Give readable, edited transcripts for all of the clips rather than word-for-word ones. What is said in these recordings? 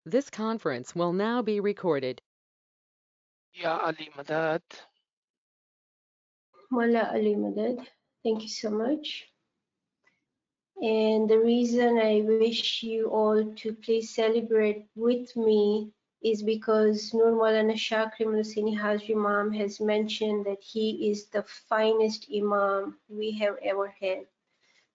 This conference will now be recorded. Ya Ali Madad. Mullah Ali Madad, thank you so much. And the reason I wish you all to please celebrate with me is because Nur Maulana Shakri Hussaini Hazri Imam has mentioned that he is the finest Imam we have ever had.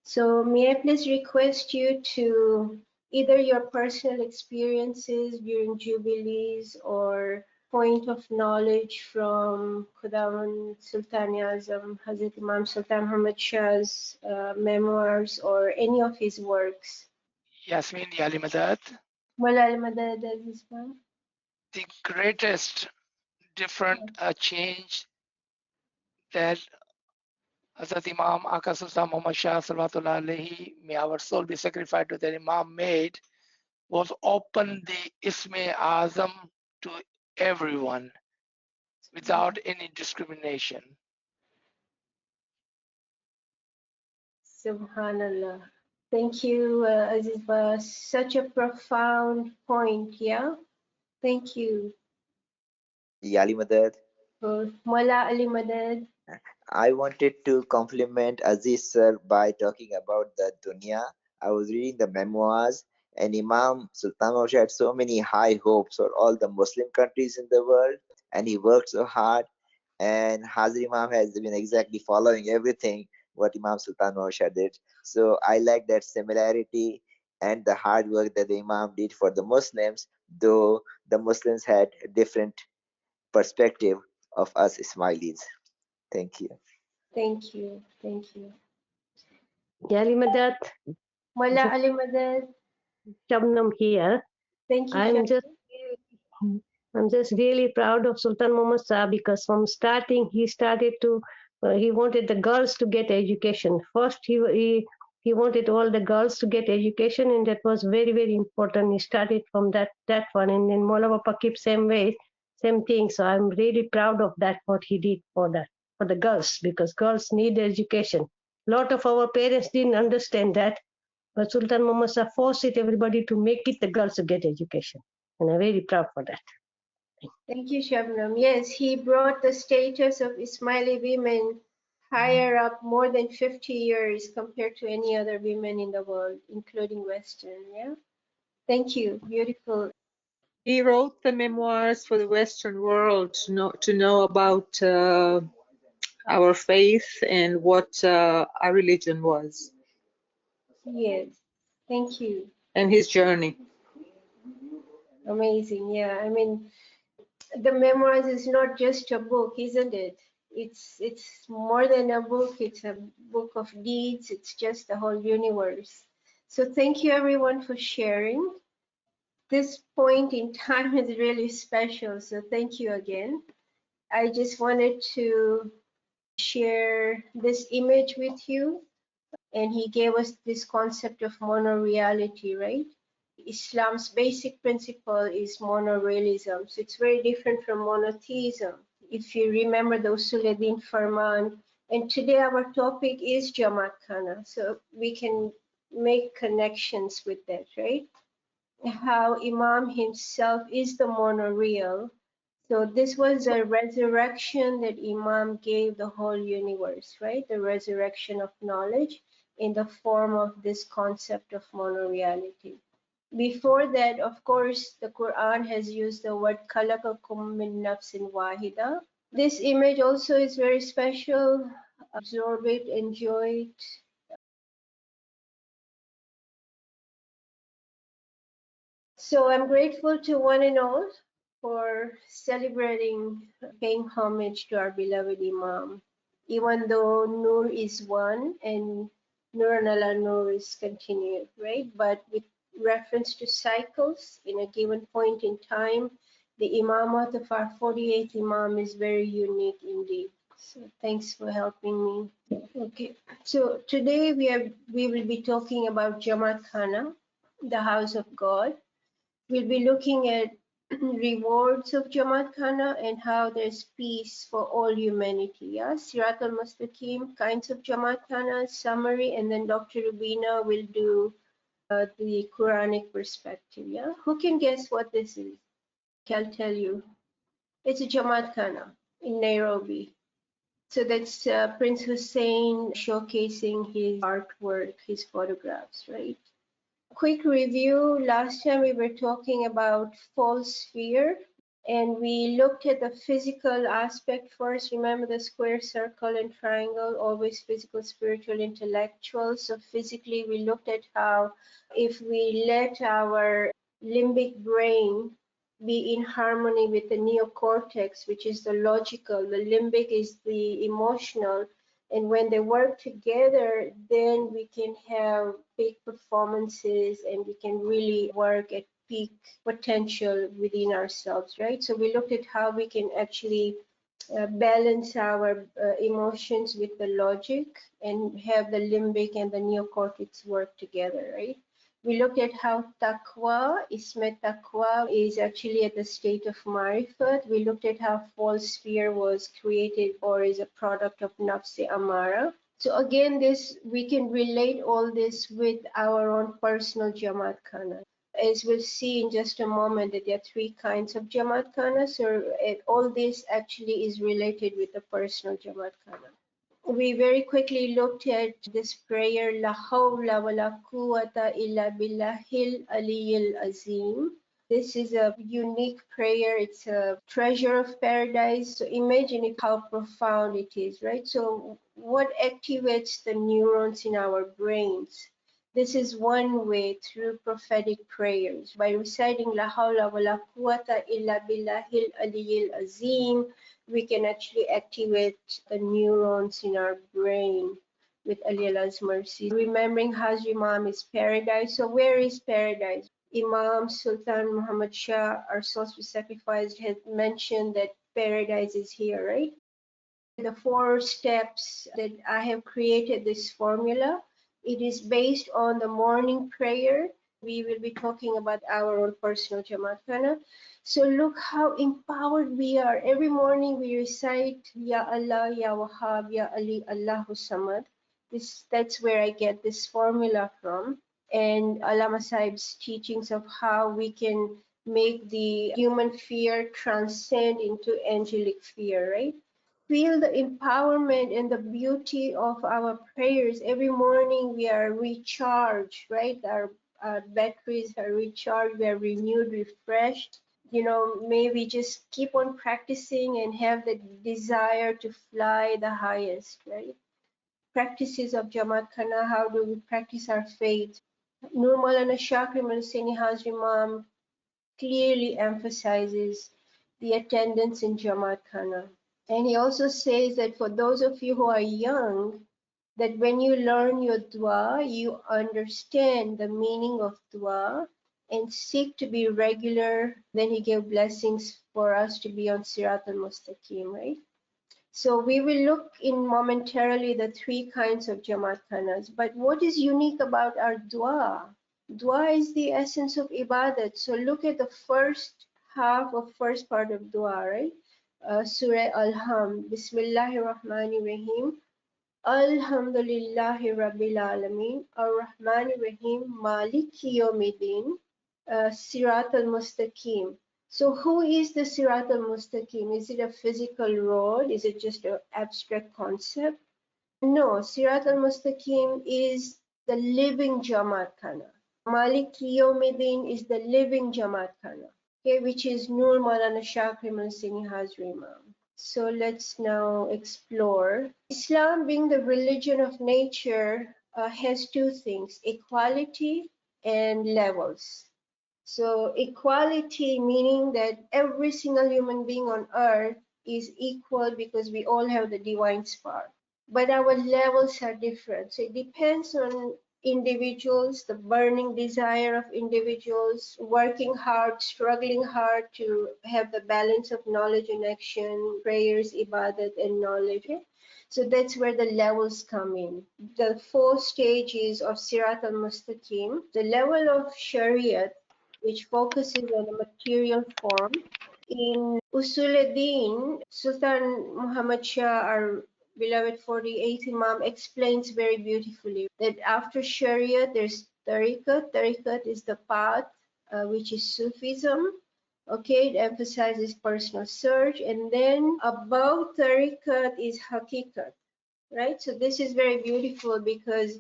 So may I please request you to either your personal experiences during Jubilees or point of knowledge from Khudawan Sultan Azam Hazrat Imam Sultan Muhammad Shah's memoirs or any of his works. Yasmin Ya Ali Madad. Mullah al-Madad Aziz Bhai. The greatest different change that Hazrat Imam Aka Sultan Muhammad Shah Salawatullah Alaihi, may our soul be sacrificed to the Imam, made was open the Isme Azam to everyone without any discrimination. Subhanallah. Thank you, Aziz Bhai. Such a profound point, yeah? Thank you. Yali Madad. Mullah Ali Madad. I wanted to compliment Aziz sir by talking about the dunya. I was reading the memoirs, and Imam Sultan Moshe had so many high hopes for all the Muslim countries in the world, and he worked so hard. And Hazir Imam has been exactly following everything what Imam Sultan Moshe did. So I like that similarity and the hard work that the Imam did for the Muslims, though the Muslims had a different perspective of us Ismailis. Thank you. Thank you. Thank you. Yali Madad, Mullah Ali Madad. Shabnam here. Thank you, I'm Shah. just really proud of Sultan Muhammad Shah because from starting he wanted the girls to get education. First he wanted all the girls to get education, and that was very very important. He started from that one, and then Maulana Papa keeps same way, same thing. So I'm really proud of that what he did for the girls, because girls need education. Lot of our parents didn't understand that, but Sultan Muhammad Shah forced everybody to make it the girls to get education. And I'm very proud for that. Thank you, Shabnam. Yes, he brought the status of Ismaili women higher up more than 50 years compared to any other women in the world, including Western. Yeah. Thank you. Beautiful. He wrote the memoirs for the Western world to know about our faith and what our religion was. Yes. Thank you. And his journey. Amazing. Yeah. I mean, the memoirs is not just a book, isn't it? It's more than a book. It's a book of deeds. It's just the whole universe. So thank you everyone for sharing. This point in time is really special. So thank you again. I just wanted to share this image with you. And he gave us this concept of monoreality, right? Islam's basic principle is monorealism. So it's very different from monotheism. If you remember the Usuluddin Farman, and today our topic is Jamaat Khana. So we can make connections with that, right? How Imam himself is the monoreal. So this was a resurrection that Imam gave the whole universe, right? The resurrection of knowledge in the form of this concept of monoreality. Before that, of course, the Quran has used the word khalaqakum min nafsin wahida. This image also is very special. Absorb it, enjoy it. So I'm grateful to one and all for celebrating, paying homage to our beloved Imam. Even though Nur is one and Nur and Allah Nur is continued, right? But with reference to cycles in a given point in time, the Imamat of our 48th Imam is very unique indeed. So thanks for helping me. Okay, so today we will be talking about Jamaat Khana, the house of God. We'll be looking at rewards of Jamaat Khana and how there's peace for all humanity. Yeah, Sirat al-Mustaqim, kinds of Jamaat Khana, summary, and then Dr. Rubina will do the Quranic perspective. Yeah, who can guess what this is? I'll tell you. It's a Jamaat Khana in Nairobi. So that's Prince Hussein showcasing his artwork, his photographs, right? Quick review. Last time we were talking about false fear, and we looked at the physical aspect first. Remember the square, circle, and triangle, always physical, spiritual, intellectual. So physically, we looked at how if we let our limbic brain be in harmony with the neocortex, which is the logical, the limbic is the emotional, and when they work together, then we can have peak performances and we can really work at peak potential within ourselves, right? So we looked at how we can actually balance our emotions with the logic and have the limbic and the neocortex work together, right? We looked at how taqwa, ismet taqwa, is actually at the state of marifat. We looked at how false fear was created or is a product of nafsi amara. So again, this we can relate all this with our own personal Jamaat Khana. As we'll see in just a moment, that there are three kinds of Jamaat Khana. So all this actually is related with the personal Jamaat Khana. We very quickly looked at this prayer, La hawla wa la quwwata illa billahil aliyyil azim. This is a unique prayer. It's a treasure of paradise. So imagine how profound it is, right? So what activates the neurons in our brains? This is one way through prophetic prayers. By reciting La hawla wa la quwwata illa billahil aliyyil azim, we can actually activate the neurons in our brain with Ali Allah's mercy. Remembering Hajj Imam is paradise. So where is paradise? Imam Sultan Muhammad Shah, our source we sacrificed, had mentioned that paradise is here, right? The 4 steps that I have created this formula. It is based on the morning prayer. We will be talking about our own personal Jamaat Khana. So look how empowered we are. Every morning we recite Ya Allah, Ya Wahhab, Ya Ali, Allahu Samad. That's where I get this formula from. And Allama Sahib's teachings of how we can make the human fear transcend into angelic fear, right? Feel the empowerment and the beauty of our prayers. Every morning we are recharged, right? Our batteries are recharged, we are renewed, refreshed. You know, may we just keep on practicing and have the desire to fly the highest, right? Practices of Jamaat Khana, how do we practice our faith? Nur Maulana Shakri Malasini Hazri Imam clearly emphasizes the attendance in Jamaat Khana. And he also says that for those of you who are young, that when you learn your dua, you understand the meaning of dua and seek to be regular. Then he gave blessings for us to be on Sirat al-Mustaqim, right? So we will look in momentarily the 3 kinds of Jamaat Khanas. But what is unique about our dua? Dua is the essence of ibadat. So look at the first half of first part of dua, right? Surah Al-Hamd. Bismillahir Rahmanir Rahim. Alhamdulillahi Rabbil Alameen. Ar-Rahmanir Rahim. Maliki Yawmiddin. Sirat al-Mustaqim. So who is the Sirat al-Mustaqim? Is it a physical road? Is it just an abstract concept? No, Sirat al-Mustaqim is the living Jamaat Khana. Maliki Yawmiddin is the living Jamaat Khana, okay, which is Nur Maulana Shakri Mansini Hazri Imam. So let's now explore. Islam, being the religion of nature, has 2 things, equality and levels. So equality meaning that every single human being on earth is equal because we all have the divine spark. But our levels are different. So it depends on individuals, the burning desire of individuals, working hard, struggling hard to have the balance of knowledge and action, prayers, ibadat, and knowledge. So that's where the levels come in. The 4 stages of Sirat al-Mustaqim, the level of Shariat, which focuses on the material form. In Usul-e-Din, Sultan Muhammad Shah, our beloved 48th Imam, explains very beautifully that after Sharia, there's tariqat. Tariqat is the path, which is Sufism. Okay, it emphasizes personal search. And then above tariqat is hakikat, right? So this is very beautiful because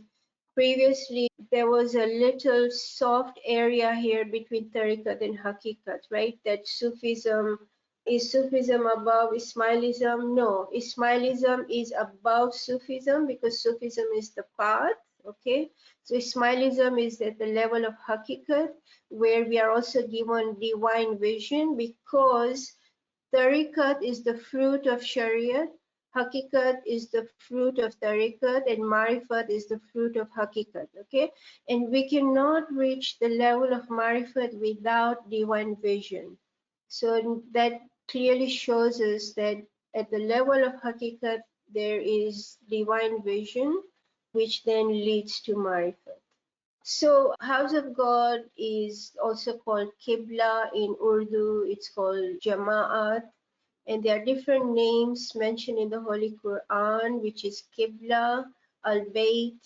previously there was a little soft area here between tariqat and hakikat, right? That Sufism, is Sufism above Ismailism? No, Ismailism is above Sufism because Sufism is the path, okay? So Ismailism is at the level of hakikat, where we are also given divine vision, because tariqat is the fruit of Shariat, hakikat is the fruit of tariqat, and marifat is the fruit of hakikat, okay? And we cannot reach the level of marifat without divine vision. So that clearly shows us that at the level of hakikat, there is divine vision, which then leads to marifat. So House of God is also called Qibla in Urdu. It's called Jama'at. And there are different names mentioned in the Holy Quran, which is Qibla, Al-Bayt,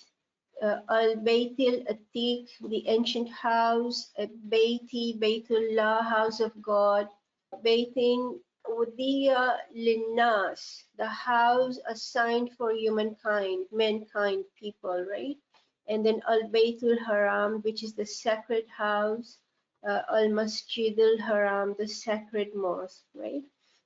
Al-Baytil Atiq, the ancient house, Bayti, Baytullah, house of God, Baytin Udiya Linnas, the house assigned for humankind, mankind, people, right? And then Al-Baytul Haram, which is the sacred house, Al-Masjidul Haram, the sacred mosque, right?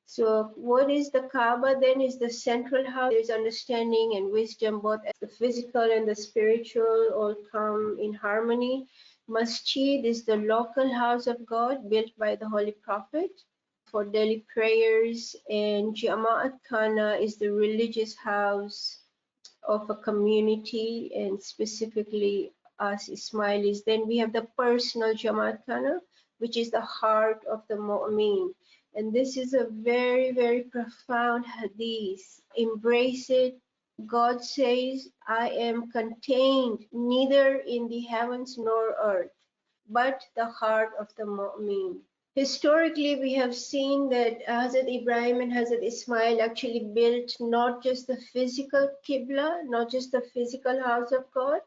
So what is the Kaaba then? Is the central house. There's understanding and wisdom, both the physical and the spiritual all come in harmony. Masjid is the local house of God built by the Holy Prophet for daily prayers, and Jama'at Khana is the religious house of a community, and specifically us Ismailis. Then we have the personal Jamaat Khana, which is the heart of the Mu'min. And this is a very, very profound hadith. Embrace it. God says, I am contained neither in the heavens nor earth, but the heart of the Mu'min. Historically, we have seen that Hazrat Ibrahim and Hazrat Ismail actually built not just the physical Qibla, not just the physical house of God,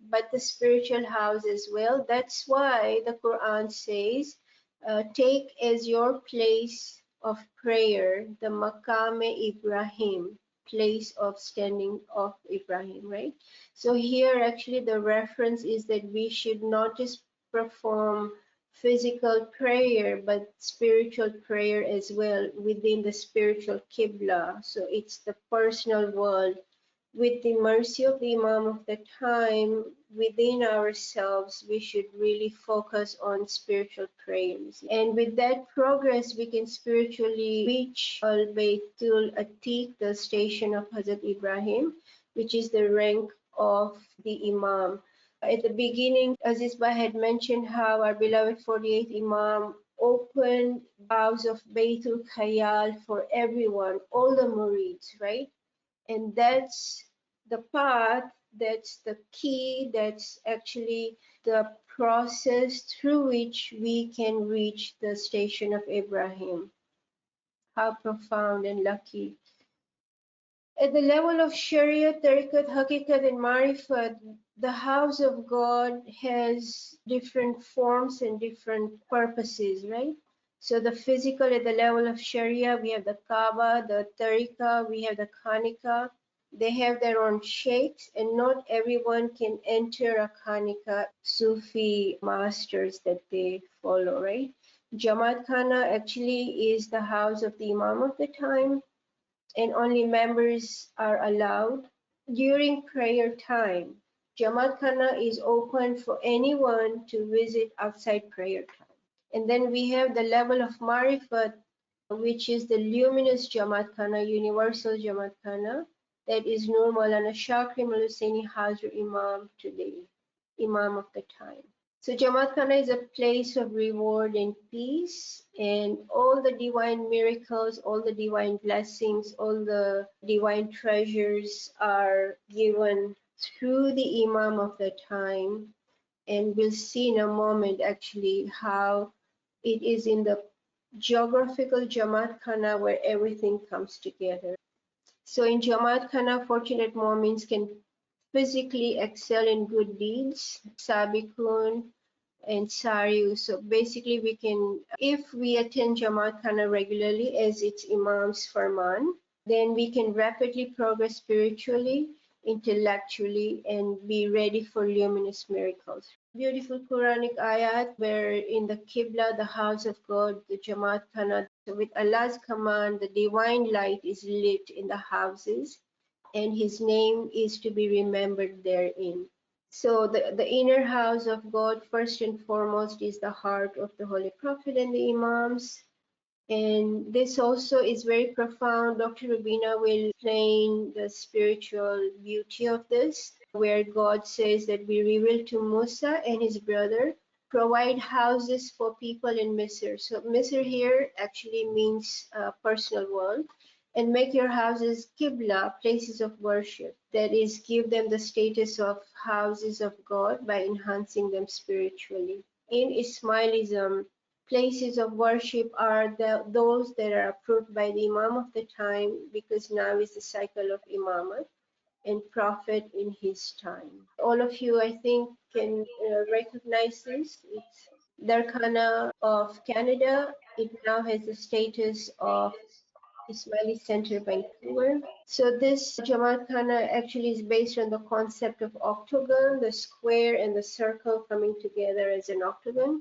but the spiritual house as well. That's why the Quran says, take as your place of prayer the Maqam Ibrahim, place of standing of Ibrahim, right? So here actually the reference is that we should not just perform physical prayer, but spiritual prayer as well within the spiritual Qibla. So it's the personal world. With the mercy of the Imam of the time, within ourselves, we should really focus on spiritual prayers. And with that progress, we can spiritually reach Al-Baytul Atiq, the station of Hazrat Ibrahim, which is the rank of the Imam. At the beginning, Aziz Bhai had mentioned how our beloved 48th Imam opened house of Baytul Khayal for everyone, all the murids, right? And that's the path, that's the key, that's actually the process through which we can reach the station of Ibrahim. How profound and lucky. At the level of Sharia, Tariqat, Hakikat, and Marifat, the house of God has different forms and different purposes, right? So the physical at the level of Sharia, we have the Kaaba, the Tariqa, we have the Khanika. They have their own sheikhs, and not everyone can enter a Khanika, Sufi masters that they follow, right? Jamaat Khana actually is the house of the Imam of the time, and only members are allowed. During prayer time, Jamaat Khana is open for anyone to visit outside prayer time. And then we have the level of Marifat, which is the luminous Jamaat Khana, universal Jamaat Khana, that is Nur Maulana Shakri Maluseni Hazur Imam today, Imam of the time. So Jamaat Khana is a place of reward and peace, and all the divine miracles, all the divine blessings, all the divine treasures are given through the Imam of the time. And we'll see in a moment actually how it is in the geographical Jamaat Khana where everything comes together. So in Jamaat Khana, fortunate Mu'mins can physically excel in good deeds, Sabikun and Sariu. So basically we can, if we attend Jamaat Khana regularly as its Imam's Farman, then we can rapidly progress spiritually, intellectually, and be ready for luminous miracles. Beautiful Quranic ayat where in the Qibla, the house of God, the Jamaat Khana, so with Allah's command, the divine light is lit in the houses and his name is to be remembered therein. So the inner house of God, first and foremost, is the heart of the Holy Prophet and the Imams. And this also is very profound. Dr. Rubina will explain the spiritual beauty of this, where God says that we revealed to Musa and his brother, provide houses for people in Misr. So Misr here actually means personal world. And make your houses Qibla, places of worship. That is, give them the status of houses of God by enhancing them spiritually. In Ismailism, places of worship are those that are approved by the Imam of the time, because now is the cycle of Imamat and Prophet in his time. All of you, I think, can recognize this. It's Darkhana of Canada. It now has the status of Ismaili Center, Vancouver. So this Jamaat Khana actually is based on the concept of octagon, the square and the circle coming together as an octagon.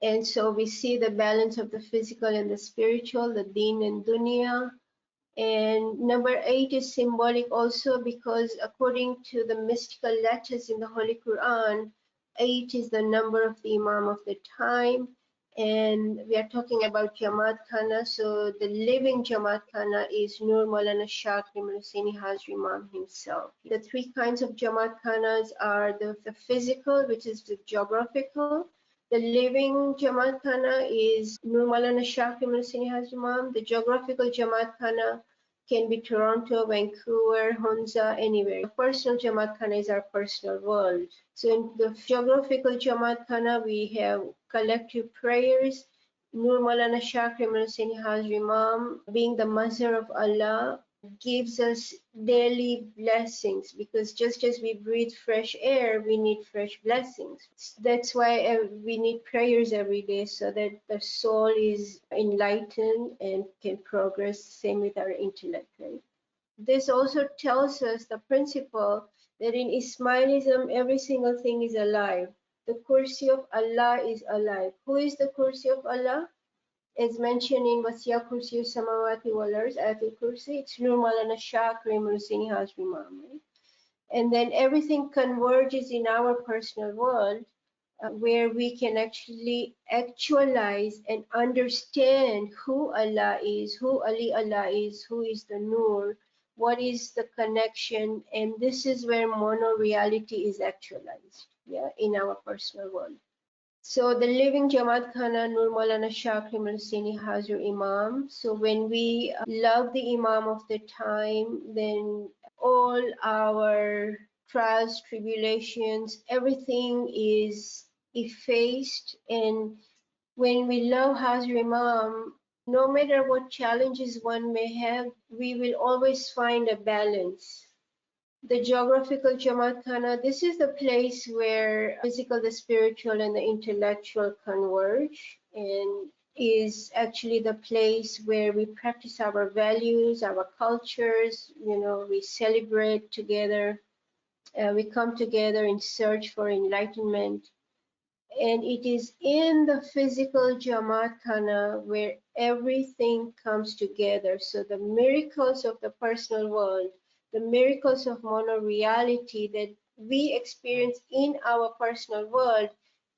And so we see the balance of the physical and the spiritual, the deen and dunya. And number 8 is symbolic also because according to the mystical letters in the Holy Quran, 8 is the number of the Imam of the time. And we are talking about Jamaat Khana. So the living Jamaat Khana is Nur Maulana Shah Karim Hussaini Hazri Imam himself. The 3 kinds of Jamaat Khanas are the physical, which is the geographical. The living Jamaat Khana is Nur Maulana Shah Karim Hussaini Hazri Imam. The geographical Jamaat Khana can be Toronto, Vancouver, Hunza, anywhere. The personal Jamaat Khana is our personal world. So in the geographical Jamaat Khana, we have collective prayers. Nur Maulana Shah Karim Hussaini Hazri Imam, being the Mazhar of Allah, gives us daily blessings, because just as we breathe fresh air, we need fresh blessings. That's why we need prayers every day, so that the soul is enlightened and can progress. Same with our intellect, right? This also tells us the principle that in Ismailism, every single thing is alive. The Kursi of Allah is alive. Who is the Kursi of Allah? As mentioned in Wasiya Kursi Samawati wal Ard, Ayatul Kursi, it's Nur Maulana Shah Karim Hussaini Hazri Imam, right? And then everything converges in our personal world, where we can actually actualize and understand who Allah is, who Ali Allah is, who is the Nur, what is the connection, and this is where mono-reality is actualized, yeah, in our personal world. So the living Jamaat Khana, Nur Maulana Shah Karim Hussaini Hazir Imam. So when we love the Imam of the time, then all our trials, tribulations, everything is effaced. And when we love Hazir Imam, no matter what challenges one may have, we will always find a balance. The geographical Jamaat Khana, this is the place where physical, the spiritual, and the intellectual converge, and is actually the place where we practice our values, our cultures, we celebrate together, we come together in search for enlightenment. And it is in the physical Jamaat Khana where everything comes together. So the miracles of the personal world, the miracles of mono-reality that we experience in our personal world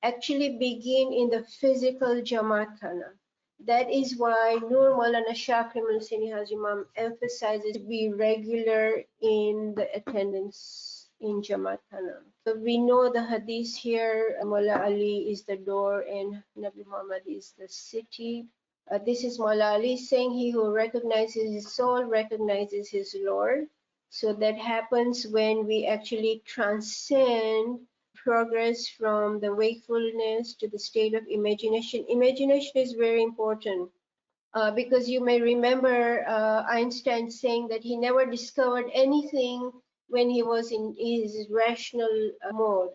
actually begin in the physical Jamaat Khana. That is why Nur Maulana Shah Karim Hussaini Hazri Imam emphasizes to be regular in the attendance in Jamaat Khana. So we know the hadith here, Mullah Ali is the door and Nabi Muhammad is the city. This is Mullah Ali saying, he who recognizes his soul recognizes his Lord. So that happens when we actually transcend, progress from the wakefulness to the state of imagination. Imagination is very important. Because you may remember Einstein saying that he never discovered anything when he was in his rational mode.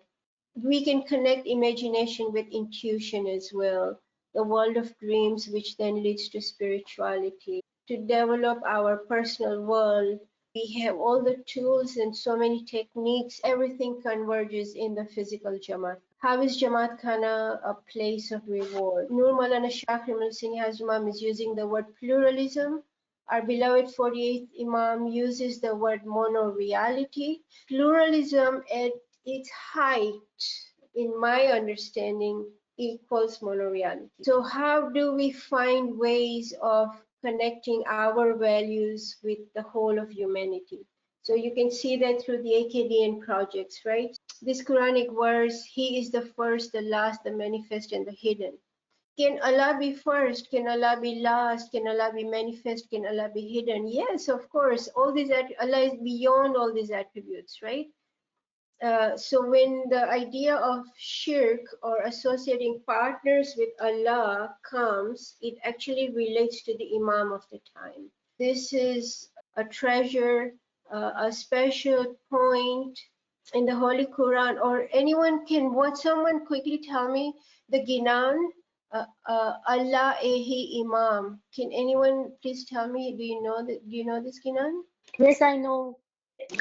We can connect imagination with intuition as well, the world of dreams, which then leads to spirituality. To develop our personal world, we have all the tools and so many techniques. Everything converges in the physical Jamaat. How is Jamaat Khana a place of reward? Nur Maulana Shakir Mul Singh Hazimam is using the word pluralism. Our beloved 48th Imam uses the word mono-reality. Pluralism at its height, in my understanding, equals mono-reality. So how do we find ways of connecting our values with the whole of humanity? So you can see that through the AKDN projects, right? This Quranic verse, He is the first, the last, the manifest, and the hidden. Can Allah be first? Can Allah be last? Can Allah be manifest? Can Allah be hidden? Yes, of course. All these Allah is beyond all these attributes, right? So when the idea of shirk or associating partners with Allah comes, it actually relates to the Imam of the time. This is a treasure, a special point in the Holy Quran. Or anyone can, what someone quickly tell me the Ginan, Allah Ehi Imam. Can anyone please tell me, do you know this Ginan? Yes, I know.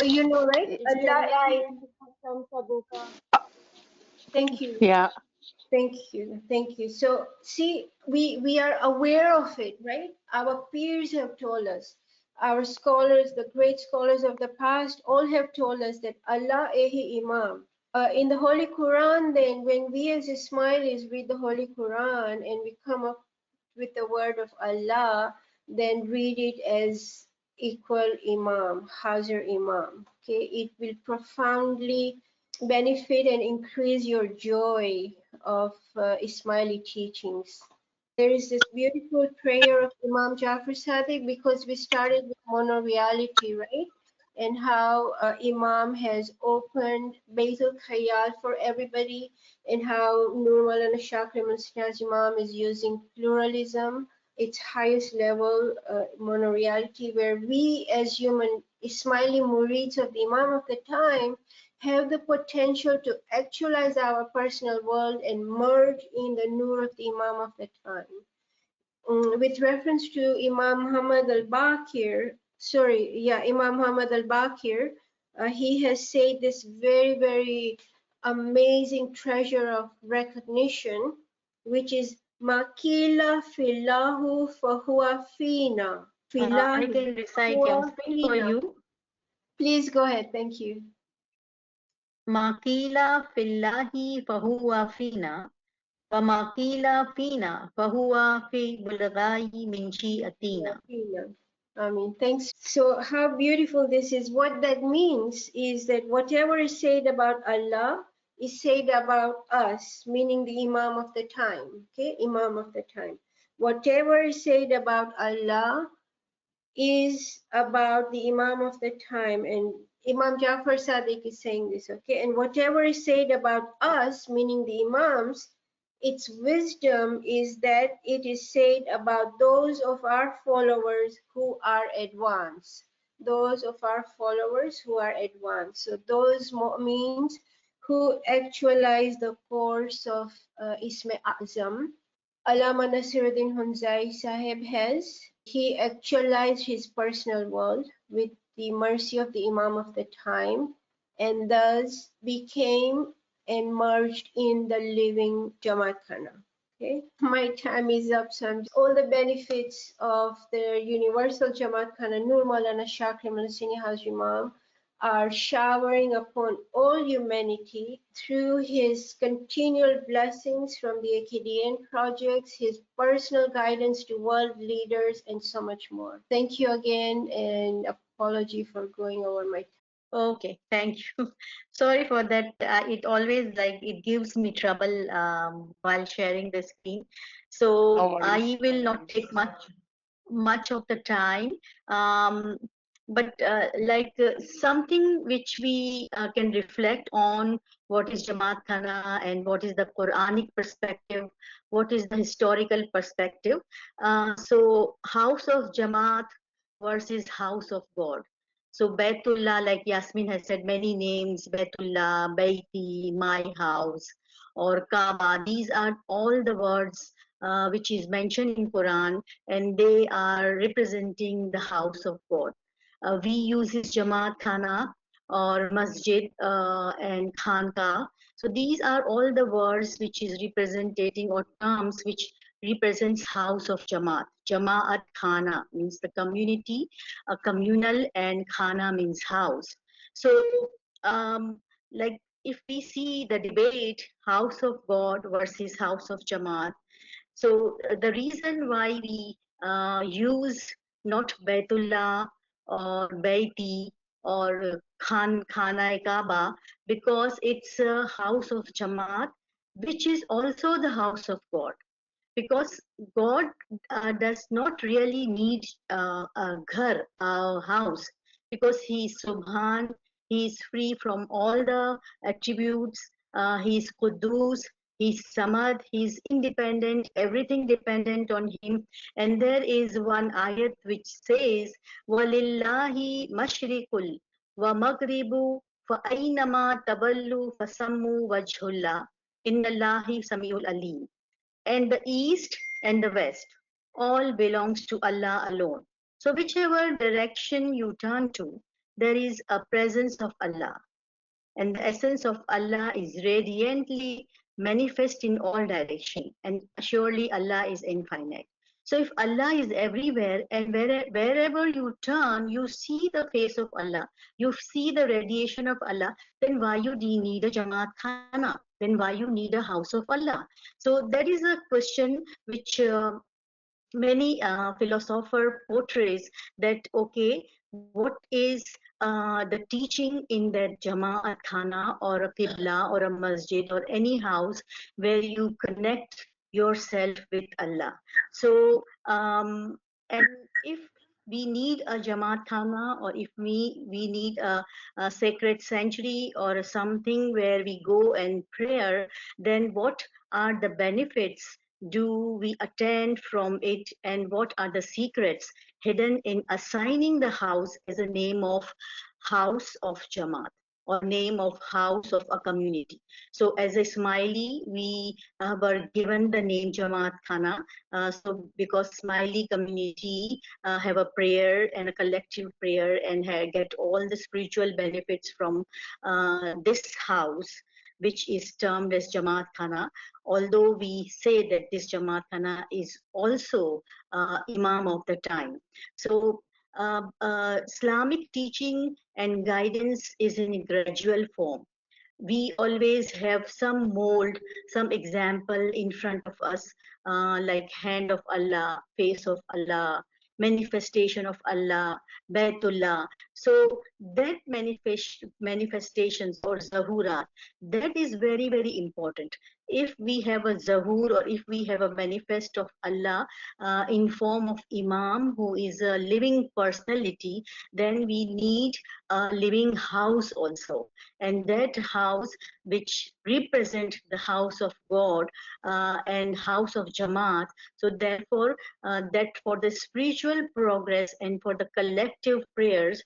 You know, right? It's Allah Ehi. Thank you. Yeah. Thank you. So see, we are aware of it, right? Our peers have told us, our scholars, the great scholars of the past, all have told us that Allah Ehi Imam. In the Holy Quran, then, when we as Ismailis read the Holy Quran and we come up with the word of Allah, then read it as equal Imam, Hazir Imam. Okay, it will profoundly benefit and increase your joy of Ismaili teachings. There is this beautiful prayer of Imam Jafar Sadiq, because we started with mono-reality, right? And how Imam has opened Baitul Khayal for everybody, and how Nur Maulana Shakir Musnaz Imam is using pluralism, its highest level, mono-reality, where we as human Ismaili murids of the Imam of the time have the potential to actualize our personal world and merge in the nur of the Imam of the time. With reference to Imam Muhammad al-Baqir, Imam Muhammad al-Baqir, he has said this very, very amazing treasure of recognition, which is Makila filahu fahuwa fina. I can recite Yasmin for you. Please go ahead. Thank you. Makila fillahi fahuwa fina. وَمَا فِينَا فَهُوَ فِي بُلْغَاءِ مِنْ شِيئَتِنَا. I mean, thanks. So how beautiful this is. What that means is that whatever is said about Allah is said about us, meaning the Imam of the time, okay? Imam of the time. Whatever is said about Allah is about the Imam of the time, and Imam Jafar Sadiq is saying this, okay? And whatever is said about us, meaning the Imams, its wisdom is that it is said about those of our followers who are advanced. Those of our followers who are advanced. So those means who actualize the course of Isme Azam. Allama Nasiruddin Hunzai Sahib has. He actualized his personal world with the mercy of the Imam of the time, and thus became and merged in the living Jamaat Khana. Okay, my time is up. So all the benefits of the universal Jamaat Khana, Nur Maulana Shakir Mul Singh Haji Imam, are showering upon all humanity through his continual blessings from the AKDN projects, his personal guidance to world leaders, and so much more. Thank you again, and apology for going over my time. Okay, thank you. Sorry for that. It always it gives me trouble while sharing the screen. So No worries. I will not take much of the time. But something which we can reflect on, what is Jamaat Khana and what is the Quranic perspective, what is the historical perspective. So House of Jamaat versus House of God. So Baitullah, like Yasmin has said, many names, Baitullah, Baiti, my house, or Kaaba. These are all the words which is mentioned in Quran, and they are representing the house of God. We use this Jamaat Khana or Masjid and Khanka. So these are all the words which is representing or terms which represents house of Jamaat. Jamaat Khana means the community, communal, and Khana means house. So like if we see the debate, house of God versus house of Jamaat, so the reason why we use not Baitullah or Baiti or Khana Kaaba, because it's a house of Jamaat, which is also the house of God. Because God does not really need a ghar, a house, because He is Subhan, He is free from all the attributes, He is Qudus, He is Samad, He is independent, everything dependent on Him. And there is one ayat which says, وَلِلَّهِ مَشْرِقُ وَمَغْرِبُ فَأَيْنَمَا تَبَلُّوا فَسَمُّوا وَجْهُ اللَّهِ إِنَّ اللَّهِ سَمِيعٌ أَلِيمٌ. And the east and the west all belongs to Allah alone. So whichever direction you turn to, there is a presence of Allah, and the essence of Allah is radiantly manifest in all direction, and surely Allah is infinite. So if Allah is everywhere, and wherever you turn, you see the face of Allah, you see the radiation of Allah, then why you need a Jamaat Khana? Then why you need a house of Allah? So that is a question which many philosopher portrays, that okay, what is the teaching in that Jamaat Khana or a Qibla or a masjid or any house where you connect yourself with Allah. So and if we need a Jamaat Khana, or if we need a sacred sanctuary or something where we go and prayer, then what are the benefits do we attend from it, and what are the secrets hidden in assigning the house as a name of house of Jamaat or name of house of a community? So as a Smiley, we were given the name Jamaat Khana. So because Smiley community have a prayer and a collective prayer and get all the spiritual benefits from this house, which is termed as Jamaat Khana, although we say that this Jamaat Khana is also Imam of the time. So Islamic teaching and guidance is in a gradual form. We always have some mold, some example in front of us, like hand of Allah, face of Allah, manifestation of Allah, Baitullah. So that manifestations or zahurat, that is very, very important. If we have a zahur, or if we have a manifest of Allah in form of Imam who is a living personality, then we need a living house also. And that house which represent the house of God and house of Jamaat. So therefore that for the spiritual progress and for the collective prayers,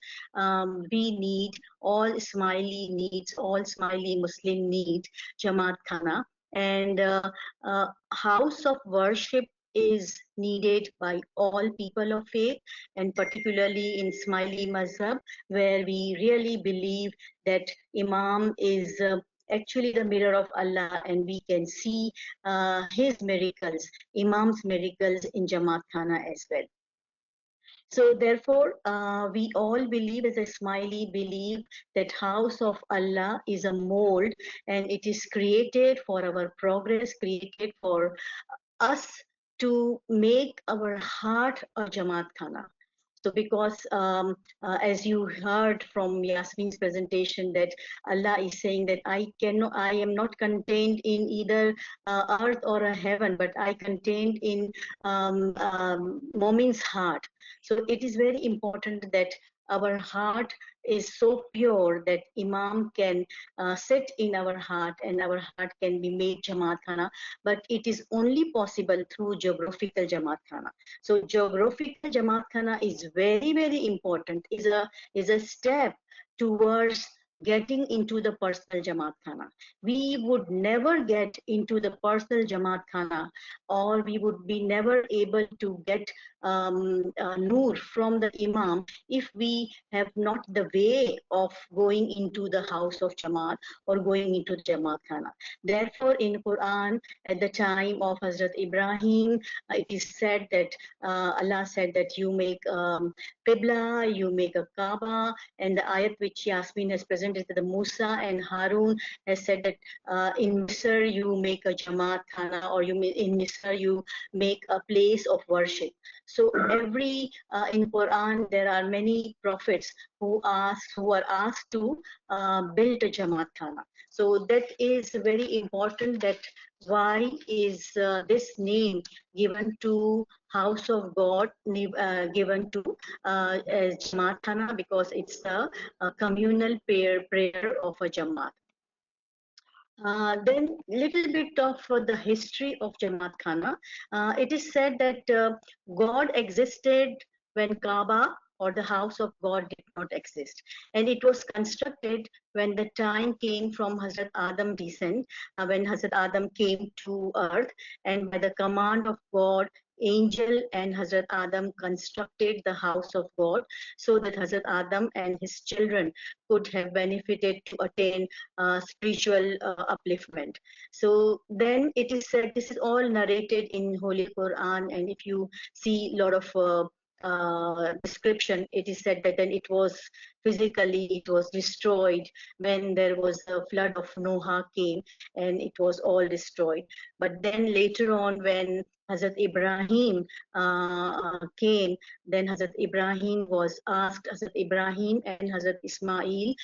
we need, all Smiley needs, all Smiley Muslim need Jamaat Khana. And house of worship is needed by all people of faith, and particularly in Smiley Mazhab, where we really believe that Imam is actually the mirror of Allah, and we can see his miracles, Imam's miracles in Jamaat Khana as well. So therefore, we all believe, as a Smiley believe, that house of Allah is a mold, and it is created for our progress, created for us to make our heart a Jamaat Khana. So because as you heard from Yasmin's presentation, that Allah is saying that I am not contained in either earth or a heaven, but I contained in Momin's heart. So it is very important that our heart is so pure that Imam can sit in our heart and our heart can be made Jamaat Khana, but it is only possible through geographical Jamaat Khana. So geographical Jamaat Khana is very, very important, is a step towards getting into the personal Jamaat Khana. We would never get into the personal Jamaat Khana, or we would be never able to get Noor from the Imam if we have not the way of going into the house of Jamaat or going into the Jamaat Khana. Therefore, in Quran, at the time of Hazrat Ibrahim, it is said that Allah said that you make Qibla, you make a Kaaba, and the ayat which Yasmin has presented to the Musa and Harun has said that in Misr you make a Jamaat Khana, or in Misr you make a place of worship. So in Quran there are many prophets who are asked to build a Jamaat Khana. So that is very important, that why is this name given to house of God, given to as Jamaat Khana, because it's a communal prayer of a Jamaat. Then little bit of the history of Jamaat Khana. It is said that God existed when Kaaba or the house of God did not exist, and it was constructed when the time came from Hazrat Adam descent, when Hazrat Adam came to earth, and by the command of God, angel and Hazrat Adam constructed the house of God so that Hazrat Adam and his children could have benefited to attain spiritual upliftment. So then it is said, this is all narrated in Holy Quran, and if you see a lot of description, it is said that then it was physically, it was destroyed when there was a flood of Noah came, and it was all destroyed. But then later on, when Hazrat Ibrahim came, then Hazrat Ibrahim was asked, Hazrat Ibrahim and Hazrat Ismail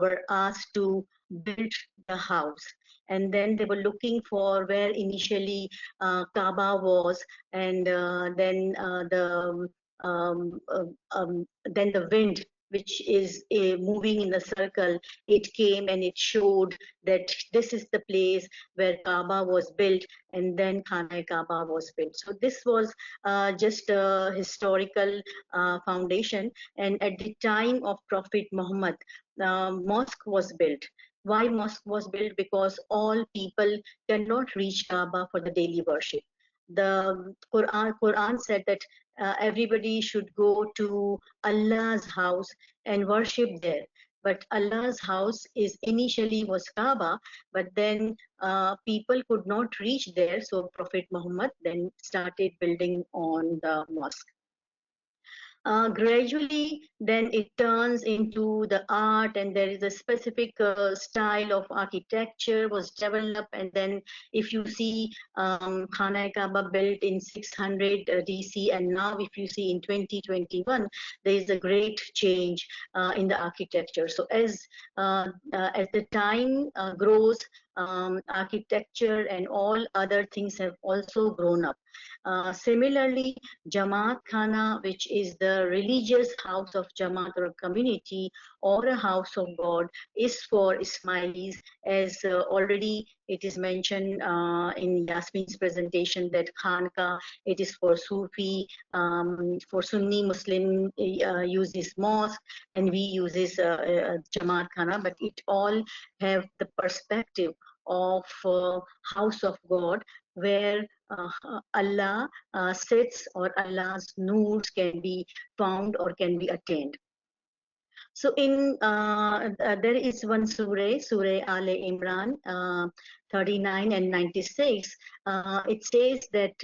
were asked to build the house. And then they were looking for where initially Kaaba was, and then the wind, which is moving in a circle, it came and it showed that this is the place where Kaaba was built, and then Khana Kaaba was built. So this was just a historical foundation. And at the time of Prophet Muhammad, mosque was built. Why mosque was built? Because all people cannot reach Kaaba for the daily worship. The Quran said that everybody should go to Allah's house and worship there. But Allah's house is initially was Kaaba, but then people could not reach there. So Prophet Muhammad then started building on the mosque. Gradually, then it turns into the art, and there is a specific style of architecture was developed. And then if you see Khana Kaaba built in 600 DC, and now if you see in 2021, there is a great change in the architecture. So as the time grows, architecture and all other things have also grown up. Similarly, Jamaat Khana, which is the religious house of Jamaat or community or a house of God, is for Ismailis, as already it is mentioned in Yasmin's presentation that Khanka, it is for Sufi, for Sunni Muslim uses mosque, and we uses Jamaat Khana, but it all have the perspective of house of God, where Allah sits, or Allah's noors can be found or can be attained. So in there is one surah, Surah Al Imran 39 and 96. It says that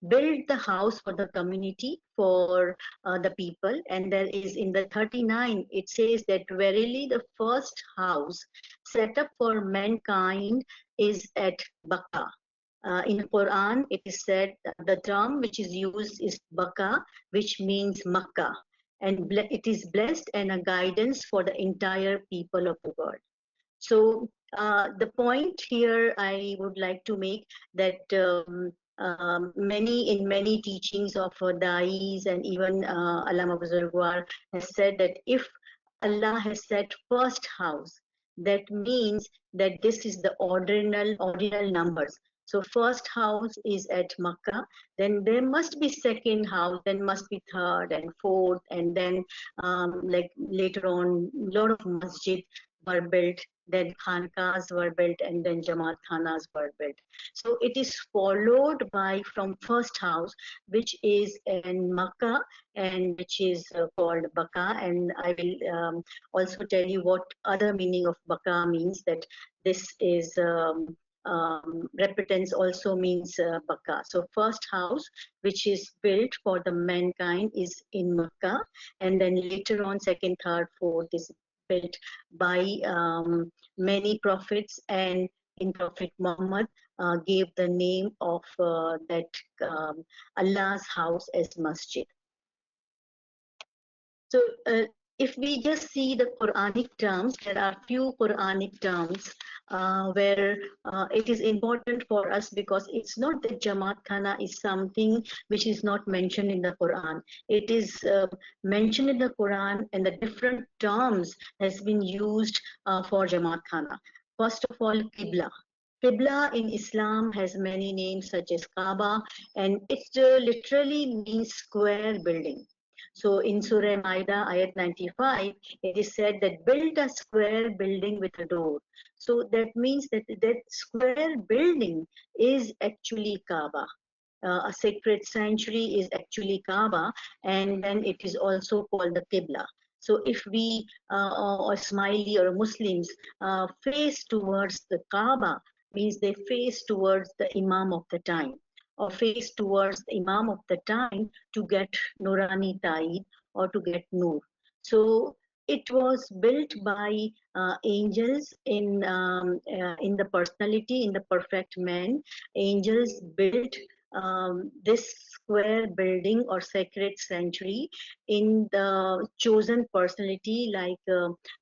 build the house for the community, for the people. And there is in the 39, it says that verily the first house set up for mankind is at Baka. In Quran, it is said the term which is used is Baka, which means Makkah, and it is blessed and a guidance for the entire people of the world. So the point here I would like to make that many teachings of Dais and even Allama Buzurgwar has said that if Allah has said first house, that means that this is the ordinal numbers. So first house is at Makkah, then there must be second house, then must be third and fourth, and then like later on, a lot of masjid were built, then khankas were built, and then Jamaat khanas were built. So it is followed by from first house, which is in Makkah and which is called Baka. And I will also tell you what other meaning of Baka means, that this is repentance also means Baka. So first house which is built for the mankind is in Makkah, and then later on second, third, fourth is built by many prophets, and in Prophet Muhammad gave the name of that Allah's house as masjid. So if we just see the Quranic terms, there are few Quranic terms where it is important for us, because it's not that Jamaat Khana is something which is not mentioned in the Quran. It is mentioned in the Quran, and the different terms has been used for Jamaat Khana. First of all, Qibla. Qibla in Islam has many names such as Kaaba, and it literally means square building. So in Surah Maida, ayat 95, it is said that build a square building with a door. So that means that that square building is actually Kaaba. A sacred sanctuary is actually Kaaba, and then it is also called the Qibla. So if we or Ismaili or Muslims face towards the Kaaba, means they face towards the Imam of the time, or face towards the Imam of the time to get Nurani Taid or to get Nur. So it was built by angels in the personality, in the perfect man. Angels built this square building or sacred sanctuary in the chosen personality like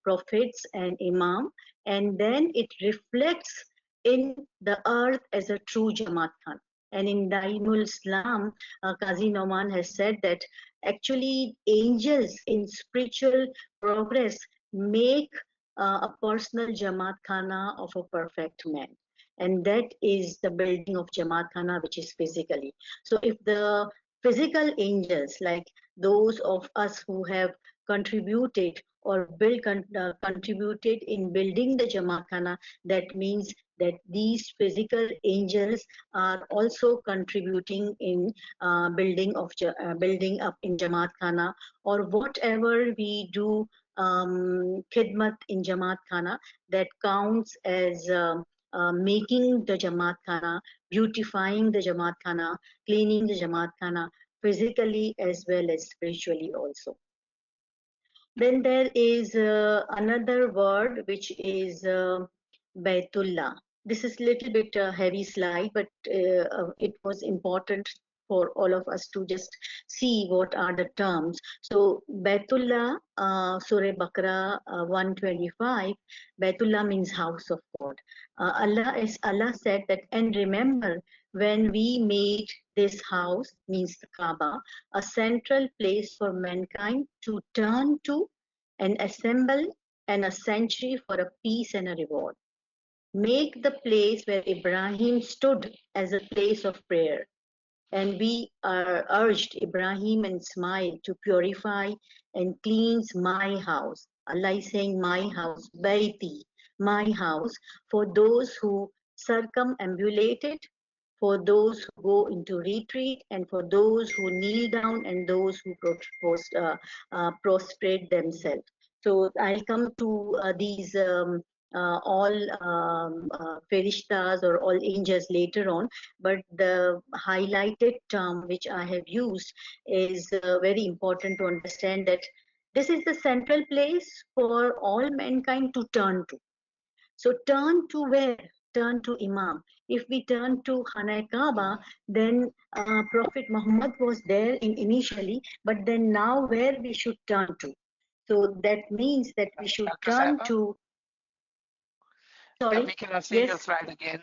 prophets and Imam, and then it reflects in the earth as a true Jamaat Khan. And in Daimul Islam, Qazi Noman has said that actually angels in spiritual progress make a personal Jamaat Khana of a perfect man. And that is the building of Jamaat Khana, which is physically. So if the physical angels, like those of us who have contributed or contributed in building the Jamaat Khana, that means that these physical angels are also contributing in building up in Jamaat Khana, or whatever we do khidmat in Jamaat Khana, that counts as making the Jamaat Khana, beautifying the Jamaat Khana, cleaning the Jamaat Khana, physically as well as spiritually also. Then there is another word which is Baitullah. This is a little bit heavy slide, but it was important for all of us to just see what are the terms. So Baitullah, Surah Baqarah 125, Baitullah means house of God. Allah said that, and remember when we made this house, means the Kaaba, a central place for mankind to turn to and assemble, and a sanctuary for a peace and a reward. Make the place where Ibrahim stood as a place of prayer. And we are urged Ibrahim and Ismail to purify and cleanse my house. Allah is saying my house, Baiti, my house, for those who circumambulate it, for those who go into retreat, and for those who kneel down, and those who prostrate themselves. So I'll come to these all Ferishtas or all angels later on, but the highlighted term which I have used is very important to understand, that this is the central place for all mankind to turn to. So turn to where? Turn to Imam. If we turn to Khana Kaaba, then Prophet Muhammad was there initially, but then now where we should turn to? So that means that we should Dr. turn Saiba? to. Sorry. We cannot see your Yes. slide again.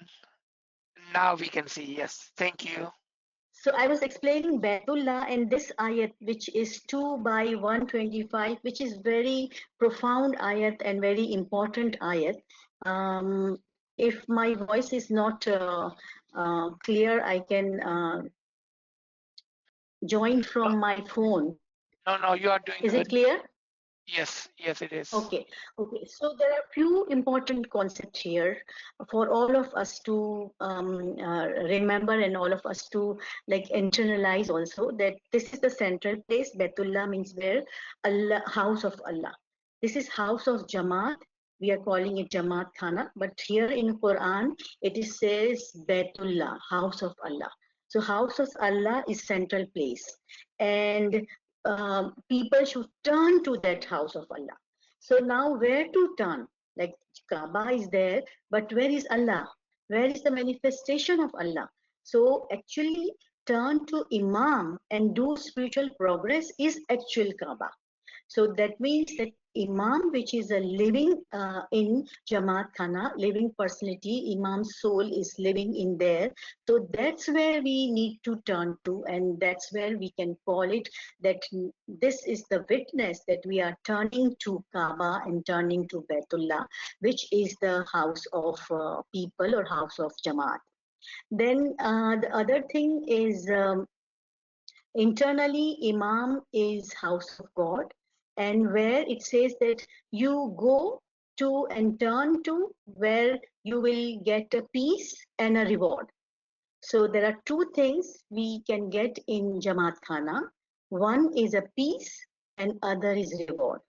Now we can see. Yes. Thank you. So I was explaining Baitullah and this ayat, which is 2 by 125, which is very profound ayat and very important ayat. If my voice is not clear, I can join No, from my phone. no, you are doing Is it good. clear? Yes, it is. Okay. So there are few important concepts here for all of us to remember and all of us to like internalize also, that this is the central place. Baitullah means where Allah, house of Allah. This is house of Jamaat. We are calling it Jamaat Khana, but here in Quran it is says Baitullah, house of Allah. So house of Allah is central place, and people should turn to that house of Allah. So now where to turn? Like Kaaba is there, but where is Allah? Where is the manifestation of Allah? So actually turn to Imam and do spiritual progress is actual Kaaba. So that means that Imam, which is a living in Jamaat Khana, living personality, Imam's soul is living in there. So that's where we need to turn to, and that's where we can call it that this is the witness that we are turning to Kaaba and turning to Baitullah, which is the house of people or house of Jamaat. Then the other thing is internally, Imam is house of God, and where it says that you go to and turn to where you will get a peace and a reward. So there are two things we can get in Jamaat Khana. One is a peace and other is reward.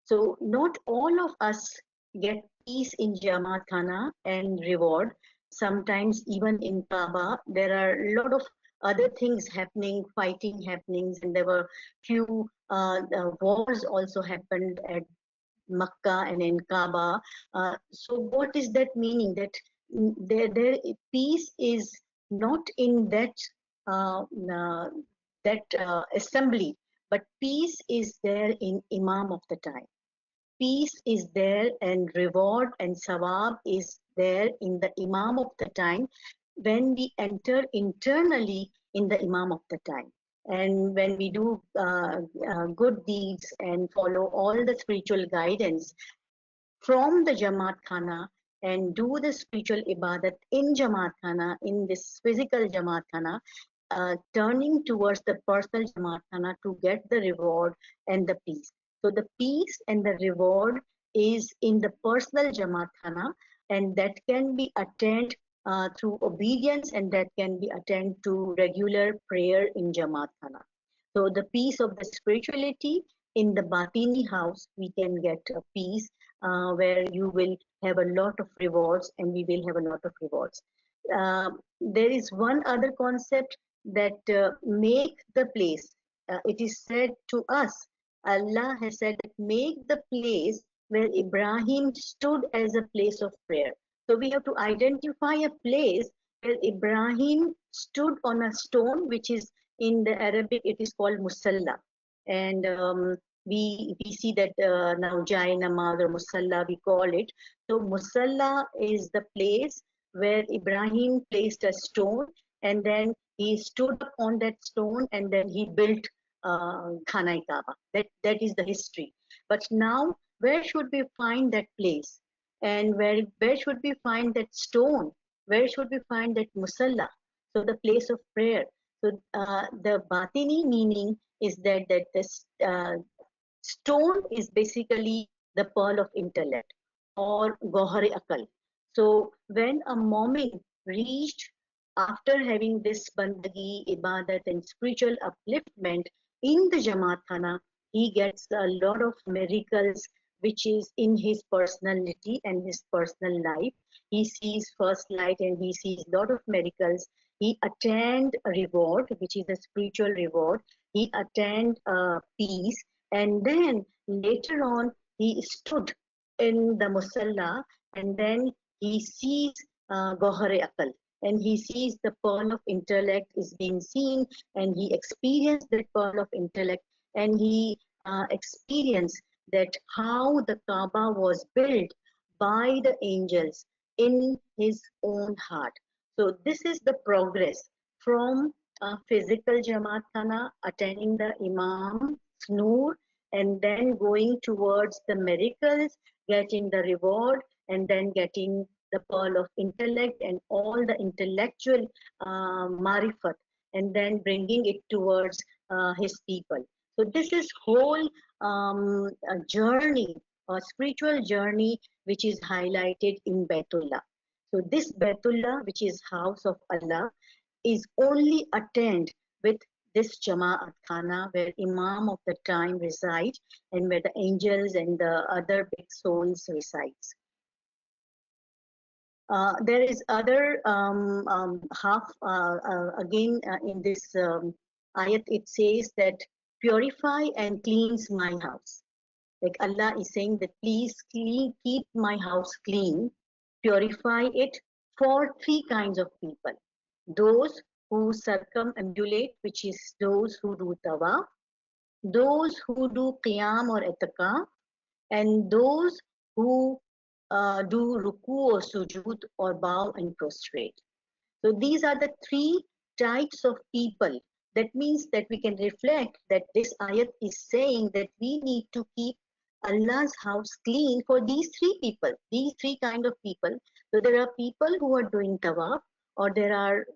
So not all of us get peace in Jamaat Khana and reward. Sometimes even in Kaaba, there are a lot of other things happening, fighting happenings, and there were few wars also happened at Makkah and in Kaaba. So what is that meaning? That there peace is not in that assembly, but peace is there in Imam of the time. Peace is there and reward and sawab is there in the Imam of the time when we enter internally in the Imam of the time. And when we do good deeds and follow all the spiritual guidance from the Jamaat Khana and do the spiritual ibadat in Jamaat Khana, in this physical Jamaat Khana, turning towards the personal Jamaat Khana to get the reward and the peace. So the peace and the reward is in the personal Jamaat Khana, and that can be attained through obedience, and that can be attained to regular prayer in Jamaat Khana. So the peace of the spirituality in the Batini house, we can get a peace where you will have a lot of rewards and we will have a lot of rewards. There is one other concept that make the place. It is said to us, Allah has said that make the place where Ibrahim stood as a place of prayer. So we have to identify a place where Ibrahim stood on a stone, which is in the Arabic, it is called Musalla. And we see that now Jai Namaz or Musalla, we call it. So Musalla is the place where Ibrahim placed a stone, and then he stood on that stone, and then he built Khana Kaaba. That is the history. But now, where should we find that place? And where should we find that stone? Where should we find that Musalla? So the place of prayer. So the Batini meaning is that this stone is basically the pearl of intellect or Gohar Akal. So when a moment reached after having this bandagi, ibadat and spiritual upliftment in the Jamaat Khana, he gets a lot of miracles which is in his personality and his personal life. He sees first light and he sees a lot of miracles. He attained a reward, which is a spiritual reward. He attained peace, and then later on he stood in the Musalla, and then he sees Gohare Akal, and he sees the pearl of intellect is being seen, and he experienced that pearl of intellect, and he experienced that how the Kaaba was built by the angels in his own heart. So this is the progress from physical Jamaat Khana, attending the Imam, Snoor, and then going towards the miracles, getting the reward, and then getting the pearl of intellect and all the intellectual marifat, and then bringing it towards his people. So this is whole a journey, a spiritual journey, which is highlighted in Baitullah. So this Baitullah, which is house of Allah, is only attained with this Jama'at Khana, where Imam of the time resides and where the angels and the other big souls resides. There is other half again in this ayat. It says that purify and cleanse my house. Like Allah is saying that please keep my house clean, purify it for three kinds of people: those who circumambulate, which is those who do tawaf, those who do qiyam or itikaf, and those who do ruku or sujood or bow and prostrate. So these are the three types of people. That means that we can reflect that this ayat is saying that we need to keep Allah's house clean for these three people, these three kind of people. So there are people who are doing tawaf, or there are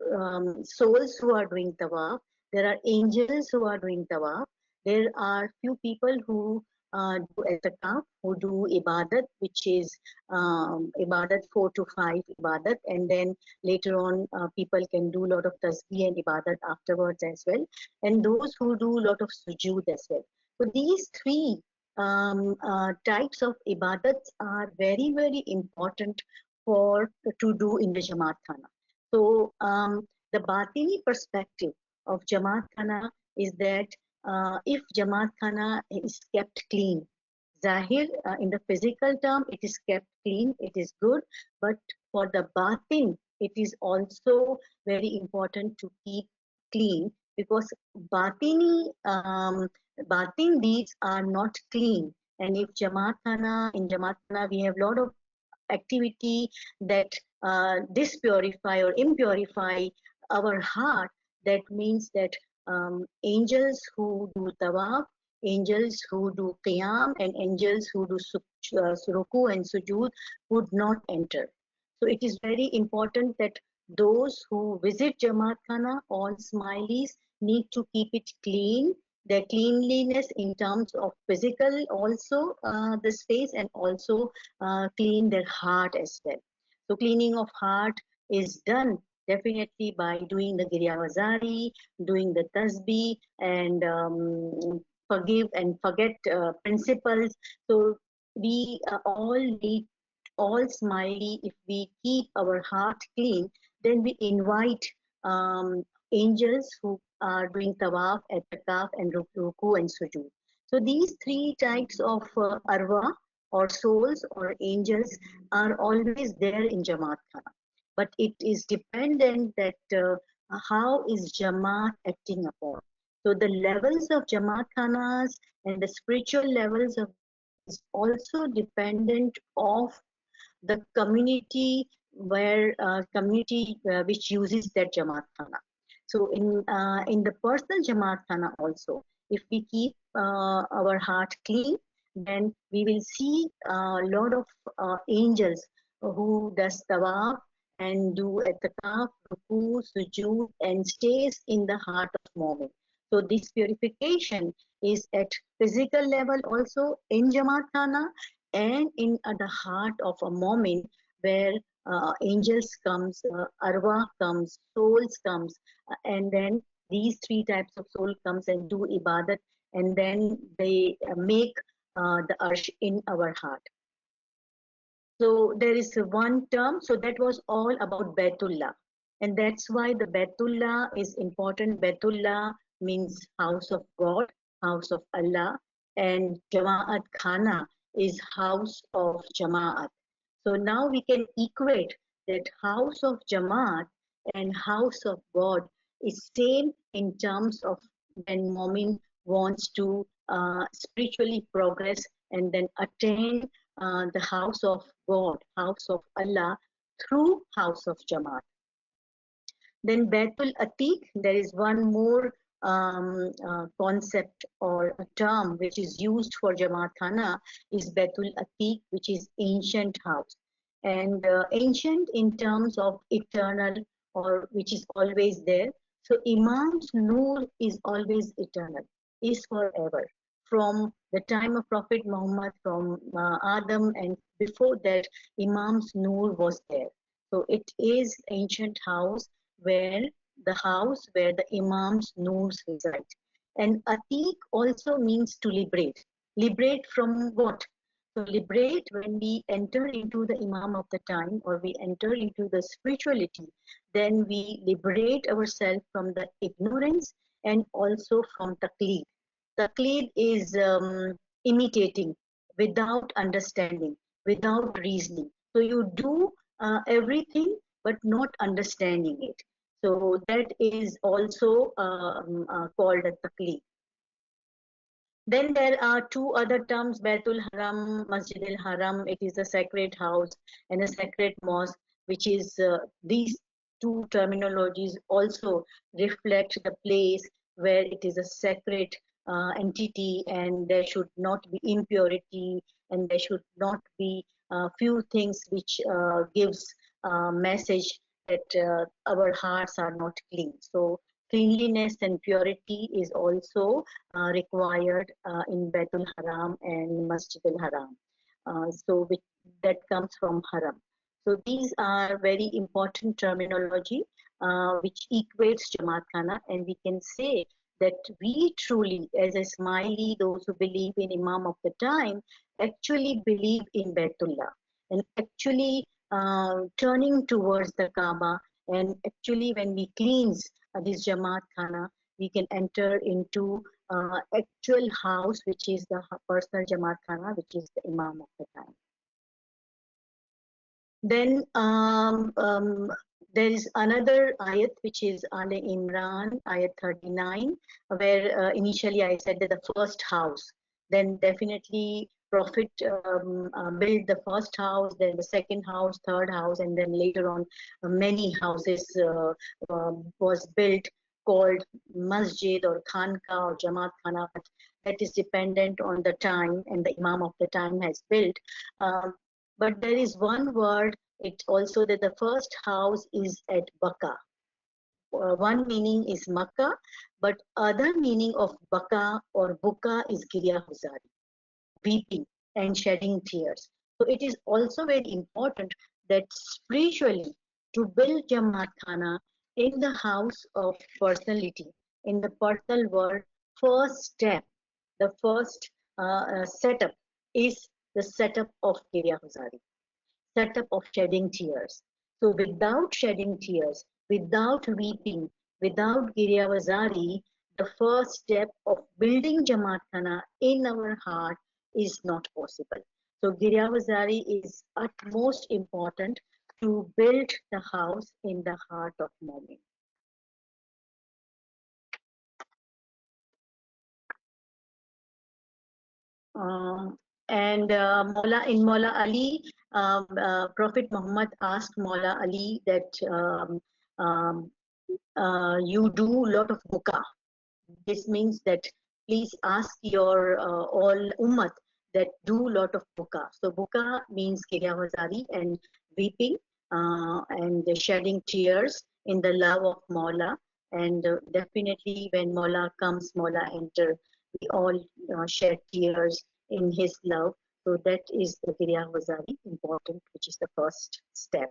souls who are doing tawaf, there are angels who are doing tawaf, there are few people who do itikaf, who do ibadat, which is ibadat 4 to 5 ibadat, and then later on people can do a lot of tasbih and ibadat afterwards as well, and those who do a lot of sujood as well. So these three types of ibadats are very, very important for to do in the Jamaat Khana. So the Batini perspective of Jamaat Khana is that if Jamaat Khana is kept clean, Zahir, in the physical term, it is kept clean, it is good, but for the Batin, it is also very important to keep clean, because Batini Batin deeds are not clean. And if Jamaat Khana, in Jamaat Khana, we have a lot of activity that dispurify or impurify our heart. That means that angels who do tawaf, angels who do qiyam, and angels who do ruku and sujood would not enter. So it is very important that those who visit Jamaat Khana, all smileys, need to keep it clean, their cleanliness in terms of physical also the space, and also clean their heart as well. So cleaning of heart is done definitely by doing the Giryavazari, doing the tasbih, and forgive and forget principles. So we all need, all smiley, if we keep our heart clean, then we invite angels who are doing tawaf, etikaf, and ruku and sujood. So these three types of arwah or souls or angels are always there in Jamaat Khana. But it is dependent that how is Jamaat acting upon. So the levels of Jamaat Khanas and the spiritual levels of is also dependent of the community where which uses that Jamaat Khana. So in the personal Jamaat Khana also, if we keep our heart clean, then we will see a lot of angels who does tawaf and do etikaf, ruku, sujood, and stays in the heart of moment. So this purification is at physical level also in Jamaat Khana, and in the heart of a moment where angels comes, arwah comes, souls comes, and then these three types of soul comes and do ibadat, and then they make the arsh in our heart. So there is one term, so that was all about Baitullah, and that's why the Baitullah is important. Baitullah means house of God, house of Allah, and Jama'at Khana is house of Jama'at. So now we can equate that house of Jama'at and house of God is same in terms of when Momin wants to spiritually progress and then attain the house of God, house of Allah, through house of Jamaat. Then Baitul Atiq, there is one more concept or a term which is used for Jamaat Khana is Baitul Atiq, which is ancient house. And ancient in terms of eternal or which is always there. So Imam's Noor is always eternal, is forever. From the time of Prophet Muhammad, from Adam, and before that, Imam's Noor was there. So it is ancient house where the house where the Imam's Noors reside. And Atiq also means to liberate. Liberate from what? So liberate when we enter into the Imam of the time or we enter into the spirituality, then we liberate ourselves from the ignorance and also from taqleed. Taqleed is imitating without understanding, without reasoning. So you do everything but not understanding it. So that is also called a taqleed. Then there are two other terms, Baitul Haram, Masjid al-Haram. It is a sacred house and a sacred mosque, which is these two terminologies also reflect the place where it is a sacred entity and there should not be impurity and there should not be few things which gives message that our hearts are not clean. So cleanliness and purity is also required in Baitul Haram and Masjid al Haram. So that comes from Haram. So these are very important terminology which equates Jamaat Khana, and we can say that we truly, as a Ismaili, those who believe in Imam of the time, actually believe in Baitullah and actually turning towards the Kaaba. And actually, when we cleanse this Jamaat Khana, we can enter into actual house, which is the personal Jamaat Khana, which is the Imam of the time. Then there is another ayat which is Ali Imran, ayat 39, where initially I said that the first house, then definitely Prophet built the first house, then the second house, third house, and then later on many houses was built called Masjid or Khanka or Jamaat Khana. That is dependent on the time and the Imam of the time has built. But there is one word, it's also that the first house is at Baka. One meaning is Makkah, but other meaning of Baka or Buka is Girya Huzari, weeping and shedding tears. So it is also very important that spiritually to build Jamaat Khana in the house of personality, in the personal world, first step, the first setup is the setup of Girya Huzari, setup of shedding tears. So without shedding tears, without weeping, without Girya Huzari, the first step of building Jamaat Khana in our heart is not possible. So Girya Huzari is utmost important to build the house in the heart of Mu'min. And in Maula Ali, Prophet Muhammad asked Maula Ali that you do a lot of buka. This means that please ask your all ummat that do a lot of buka. So buka means Girya Huzari and weeping and shedding tears in the love of Maula. And definitely when Maula comes, Maula enter, we all shed tears in his love. So that is the Girya Huzari important, which is the first step.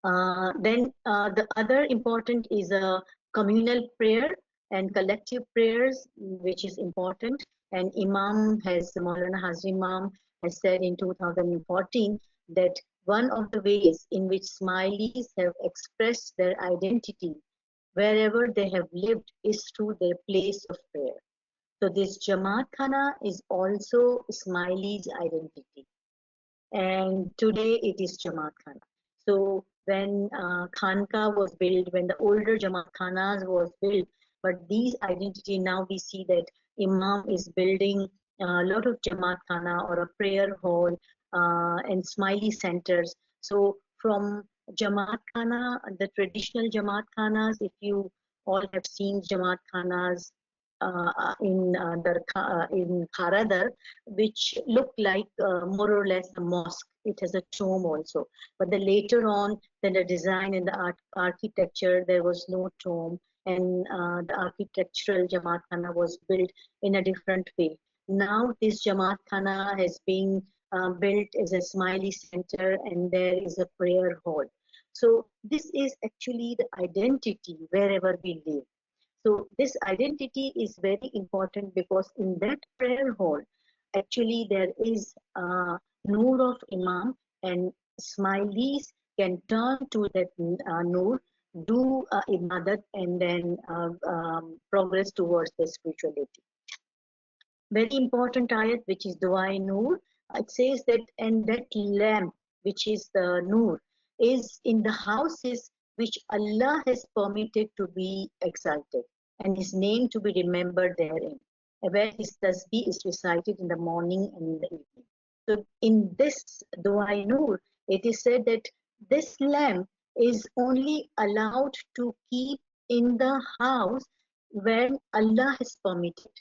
Then the other important is a communal prayer and collective prayers, which is important. And Imam has, Maulana Hazri Imam has said in 2014 that one of the ways in which Smileys have expressed their identity wherever they have lived is through their place of prayer. So this Jamaat Khana is also Smiley's identity. And today it is Jamaat Khana. So when Khanka was built, when the older Jamaat Khanas was built, but these identity now we see that Imam is building a lot of Jamaat Khana or a prayer hall and smiley centers. So from Jamaat Khana, the traditional Jamaat Khanas, if you all have seen Jamaat Khanas in Kharadar, which look like more or less a mosque. It has a tomb also. But then later on, then the design and the architecture, there was no tomb, and the architectural Jamaat Khana was built in a different way. Now this Jamaat Khana has been built as a smiley center, and there is a prayer hall. So this is actually the identity wherever we live. So this identity is very important because in that prayer hall, actually there is Noor of Imam, and smileys can turn to that Noor, do ibadat, and then progress towards the spirituality. Very important ayat, which is Dua Noor. It says that, and that lamp, which is the Noor, is in the houses which Allah has permitted to be exalted, and His name to be remembered therein, where His tasbih is recited in the morning and in the evening. So in this Dua Noor, it is said that this lamp is only allowed to keep in the house when Allah has permitted.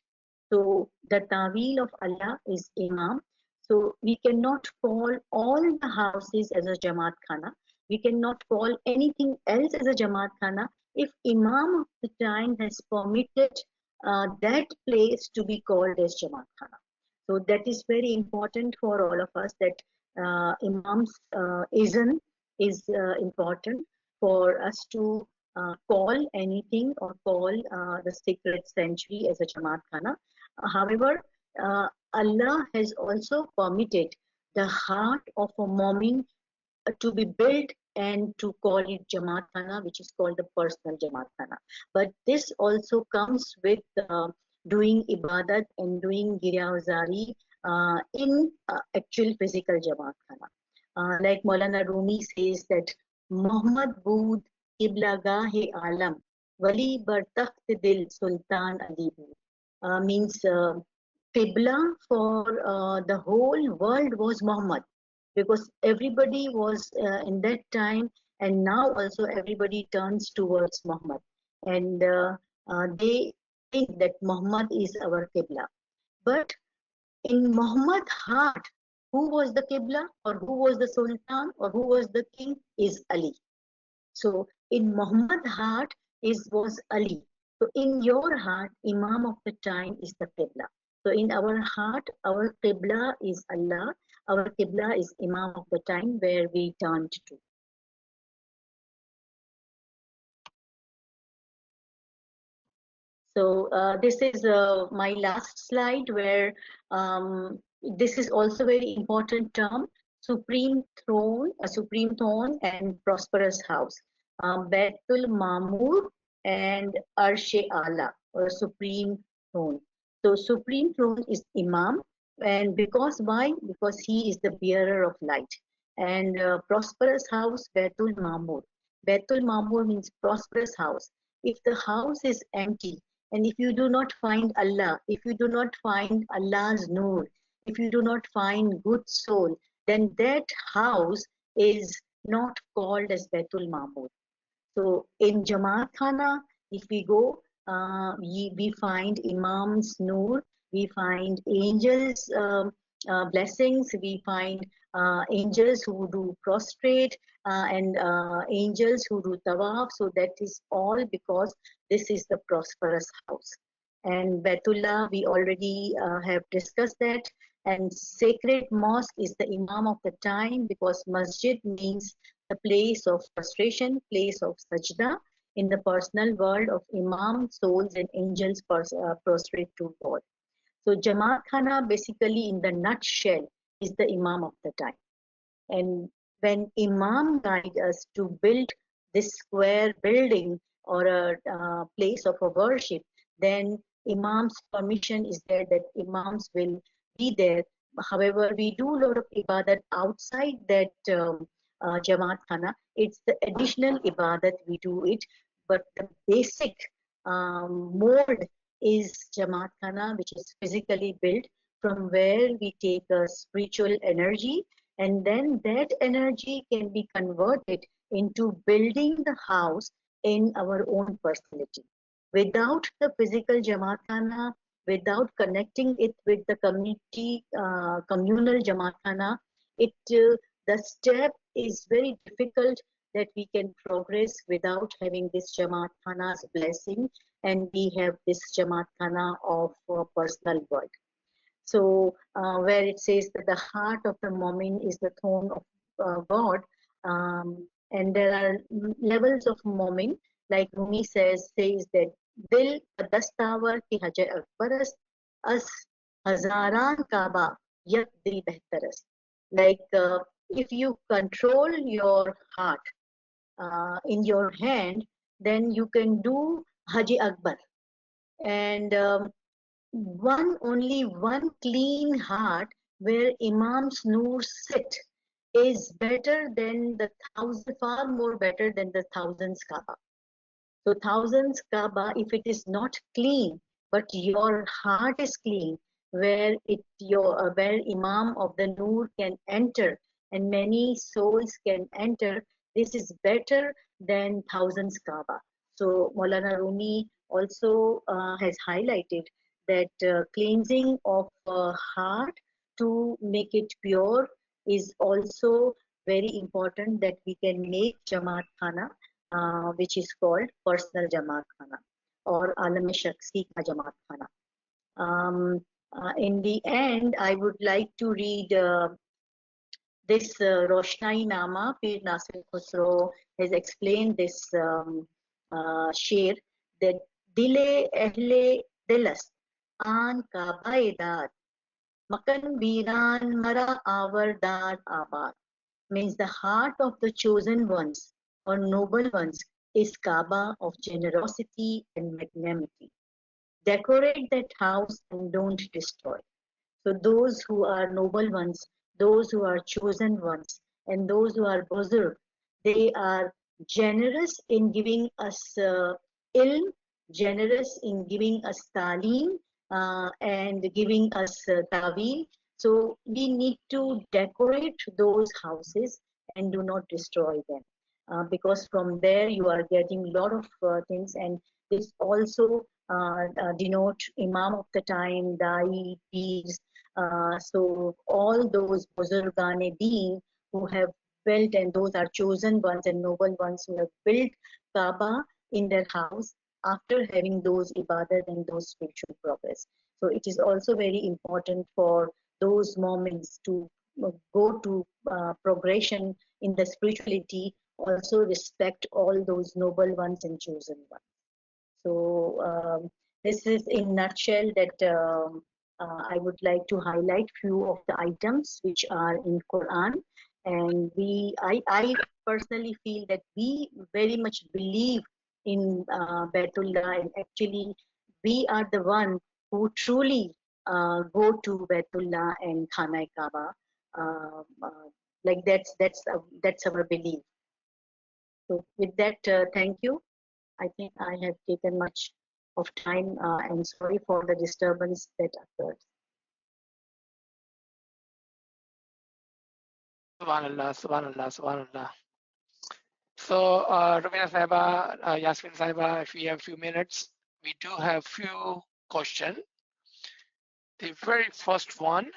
So the Tawil of Allah is Imam. So we cannot call all the houses as a Jamaat Khana. We cannot call anything else as a Jamaat Khana if Imam of the time has permitted that place to be called as Jamaat Khana. So that is very important for all of us, that Imam's ism is important for us to call anything or call the sacred sanctuary as a Jamaat Khana. However, Allah has also permitted the heart of a mu'min to be built and to call it Jamaat Khana, which is called the personal Jamaat Khana. But this also comes with doing ibadat and doing giryawzari in actual physical Jamaat Khana. Like Maulana Rumi says that Muhammad Bood Qiblagah-e Alam Wali bar takht dil Sultan Ali Bood, means Qibla for the whole world was Muhammad, because everybody was in that time, and now also everybody turns towards Muhammad, and they think that Muhammad is our Qibla. But in Muhammad's heart, who was the Qibla, or who was the Sultan, or who was the king, is Ali. So in Muhammad's heart was Ali. So in your heart, Imam of the time is the Qibla. So in our heart, our Qibla is Allah. Our Qibla is Imam of the time where we turned to. So this is my last slide, where this is also very important term, supreme throne, a supreme throne and prosperous house. Baitul Mamur and Arshe Ala, or supreme throne. So supreme throne is Imam, and because why? Because he is the bearer of light. And prosperous house, Baitul Mamur. Baitul Mamur means prosperous house. If the house is empty, and if you do not find Allah, if you do not find Allah's Noor, if you do not find good soul, then that house is not called as Baitul Mamur. So in Jamaat Khana, if we go, we find Imam's Noor, we find angels' blessings, we find angels who do prostrate, and angels who do tawaf. So that is all because this is the prosperous house. And Baitullah, we already have discussed that. And sacred mosque is the Imam of the time, because masjid means the place of prostration, place of sajda. In the personal world of Imam, souls and angels prostrate to God. So Jamaat Khana, basically in the nutshell, is the Imam of the time. And when Imam guide us to build this square building or a place of a worship, then Imam's permission is there, that Imams will be there. However, we do a lot of ibadat outside that Jamaat Khana. It's the additional ibadat we do it, but the basic mold is Jamaat Khana, which is physically built, from where we take a spiritual energy, and then that energy can be converted into building the house in our own personality. Without the physical Jamaat Khana, without connecting it with the community, communal Jamaat Khana, the step is very difficult that we can progress without having this Jamaat Khana's blessing, and we have this Jamaat Khana of personal work. So where it says that the heart of the Mu'min is the throne of God, and there are levels of Mu'min, like Rumi says that Dil dastavar ki hajar akbaras as hazaran Kaaba yak dil behtaras. Like if you control your heart in your hand, then you can do Haji Akbar. And only one clean heart where Imam's Noor sit is better than the thousand, far more better than the thousands Kaaba. So thousands Kaaba, if it is not clean, but your heart is clean, where where Imam of the Noor can enter and many souls can enter, this is better than thousands Kaaba. So Maulana Rumi also has highlighted that cleansing of heart to make it pure is also very important, that we can make Jamaat Khana, which is called personal Jamaat Khana or Alam-e-Shakhsi ka Jamaat Khana. In the end, I would like to read this Roshnai Nama. Pir Nasir Khusro has explained this sher, that Dile Ehle Dilas An Kabaidad Makan Biran Mara Avardar Abad, means the heart of the chosen ones or noble ones is Kaaba of generosity and magnanimity. Decorate that house and don't destroy. So those who are noble ones, those who are chosen ones, and those who are buzurg, they are generous in giving us ilm, generous in giving us talim, and giving us tawil. So we need to decorate those houses and do not destroy them, because from there you are getting a lot of things, and this also denote Imam of the time, Dai, Peers. So all those Buzurgane Deen who have built, and those are chosen ones and noble ones who have built Kaaba in their house after having those ibadat and those spiritual progress. So it is also very important for those moments to go to progression in the spirituality, also respect all those noble ones and chosen ones. So this is in nutshell that I would like to highlight few of the items which are in Quran, and I personally feel that we very much believe in Baitullah, and actually we are the one who truly go to Baitullah and Khana Kaaba. Like that's our belief. So with that, thank you. I think I have taken much of time, and sorry for the disturbance that occurred. Subhanallah, subhanallah, subhanallah. So, Rumina Saiba, Yasmin Saiba, if we have a few minutes, we do have few questions. The very first one,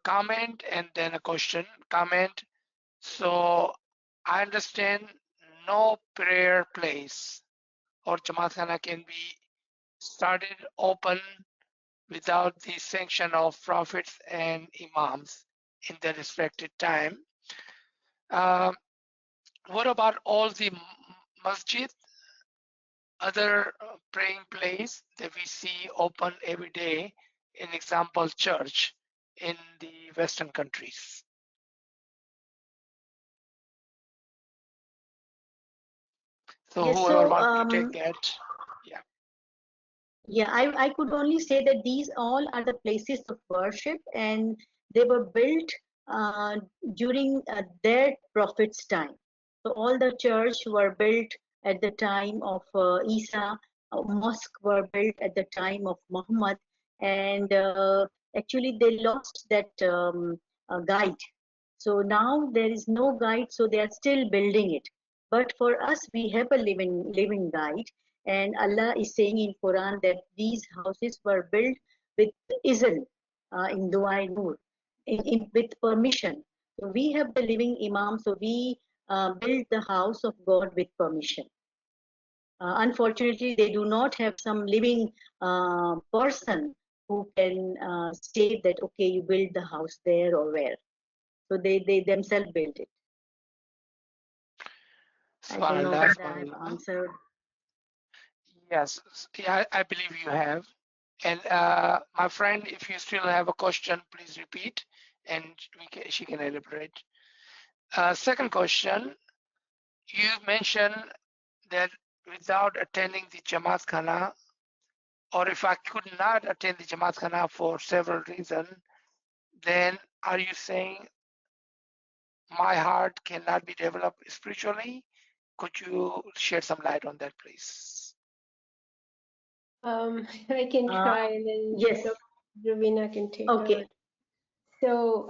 comment and then a question. Comment. So, I understand no prayer place or Jamaat Khana can be started open without the sanction of prophets and imams in the respected time. What about all the masjid, other praying place that we see open every day, in example church in the Western countries? So Yes, whoever so wants to take that, yeah. yeah, I could only say that these all are the places of worship, and they were built during their prophet's time. So all the church were built at the time of Isa, mosque were built at the time of Muhammad, and actually they lost that guide. So now there is no guide, so they are still building it. But for us, we have a living guide, and Allah is saying in Quran that these houses were built with izn, in Dua Nur, with permission. So we have the living Imam, so we build the house of God with permission. Unfortunately, they do not have some living person who can state that, okay, you build the house there or where. So they themselves build it. I don't know Subhanallah, whether I have subhanallah. answered. Yes, yeah, I believe you have. And my friend, if you still have a question, please repeat, and she can elaborate. Second question, you mentioned that without attending the Jamaat Khana, or if I could not attend the Jamaat Khana for several reasons, then are you saying my heart cannot be developed spiritually? Could you shed some light on that, please? I can try, and then Yes. Dr. Ravina can take Okay. over. So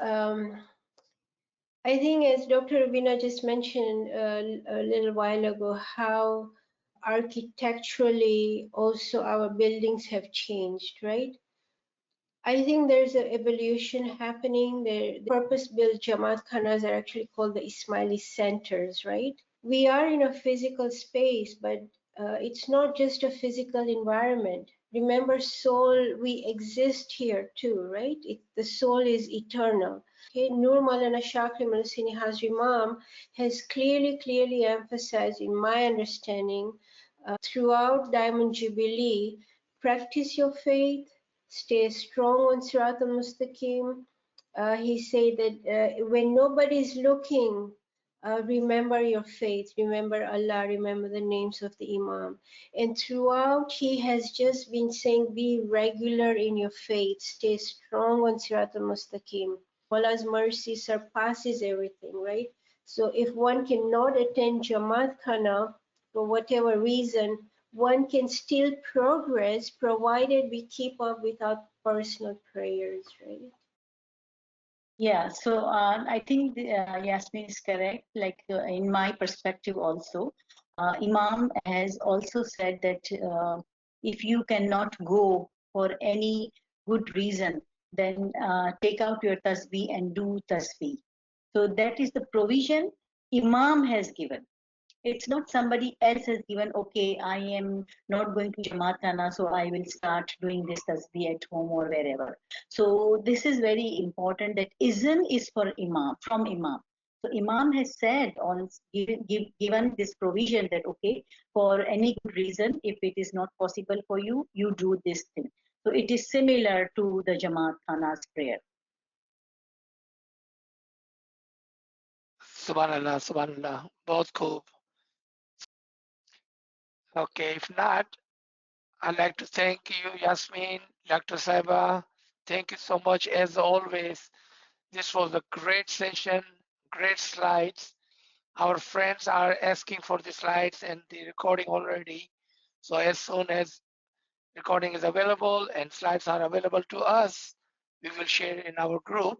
I think, as Dr. Ravina just mentioned a little while ago, how architecturally also our buildings have changed, right? I think there's an evolution happening. The purpose-built Jamaat Khanas are actually called the Ismaili centers, right? We are in a physical space, but it's not just a physical environment. Remember, soul, we exist here too, right? The soul is eternal. Okay, Nur Maulana Shakri Malasini Hazri Imam has clearly emphasized, in my understanding, throughout Diamond Jubilee, practice your faith, stay strong on Sirat al-Mustaqim. He said that when nobody's looking, remember your faith, remember Allah, remember the names of the Imam. And throughout, he has just been saying, be regular in your faith, stay strong on Sirat al-Mustaqim. Allah's mercy surpasses everything, right? So if one cannot attend Jamaat Khana for whatever reason, one can still progress provided we keep up with our personal prayers, right? Yeah, so I think Yasmin is correct. Like in my perspective also, Imam has also said that if you cannot go for any good reason, then take out your tasbih and do tasbih. So that is the provision Imam has given. It's not somebody else has given, okay, I am not going to Jamaat Khana, so I will start doing this tasbih at home or wherever. So this is very important that izn is for Imam, from Imam. So Imam has said on given this provision that, okay, for any good reason, if it is not possible for you, you do this thing. So it is similar to the Jamaat Khana's prayer. Subhanallah, subhanallah. Both cool. Okay, if not, I'd like to thank you, Yasmin, Dr. Saiba. Thank you so much as always. This was a great session, great slides. Our friends are asking for the slides and the recording already. So as soon as recording is available and slides are available to us, we will share in our group.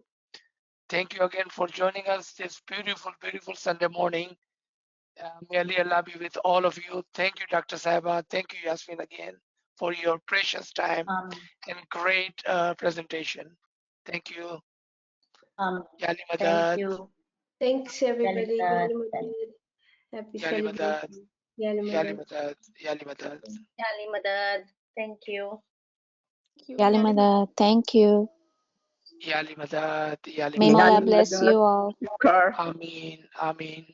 Thank you again for joining us this beautiful, beautiful Sunday morning. May Allah be with all of you. Thank you, Dr. Saiba. Thank you, Yasmin, again for your precious time and great presentation. Thank you. Yali Thank Madad. you. Thanks, everybody. Yali Yali Madad. Happy Yali Madad. celebration. Yali Yali Madad. Madad. Yali Madad. Yali Madad. Thank you. Yali Madad, thank you. Yali Madad. Yali May Mala Madad. bless you all. Ameen. Ameen.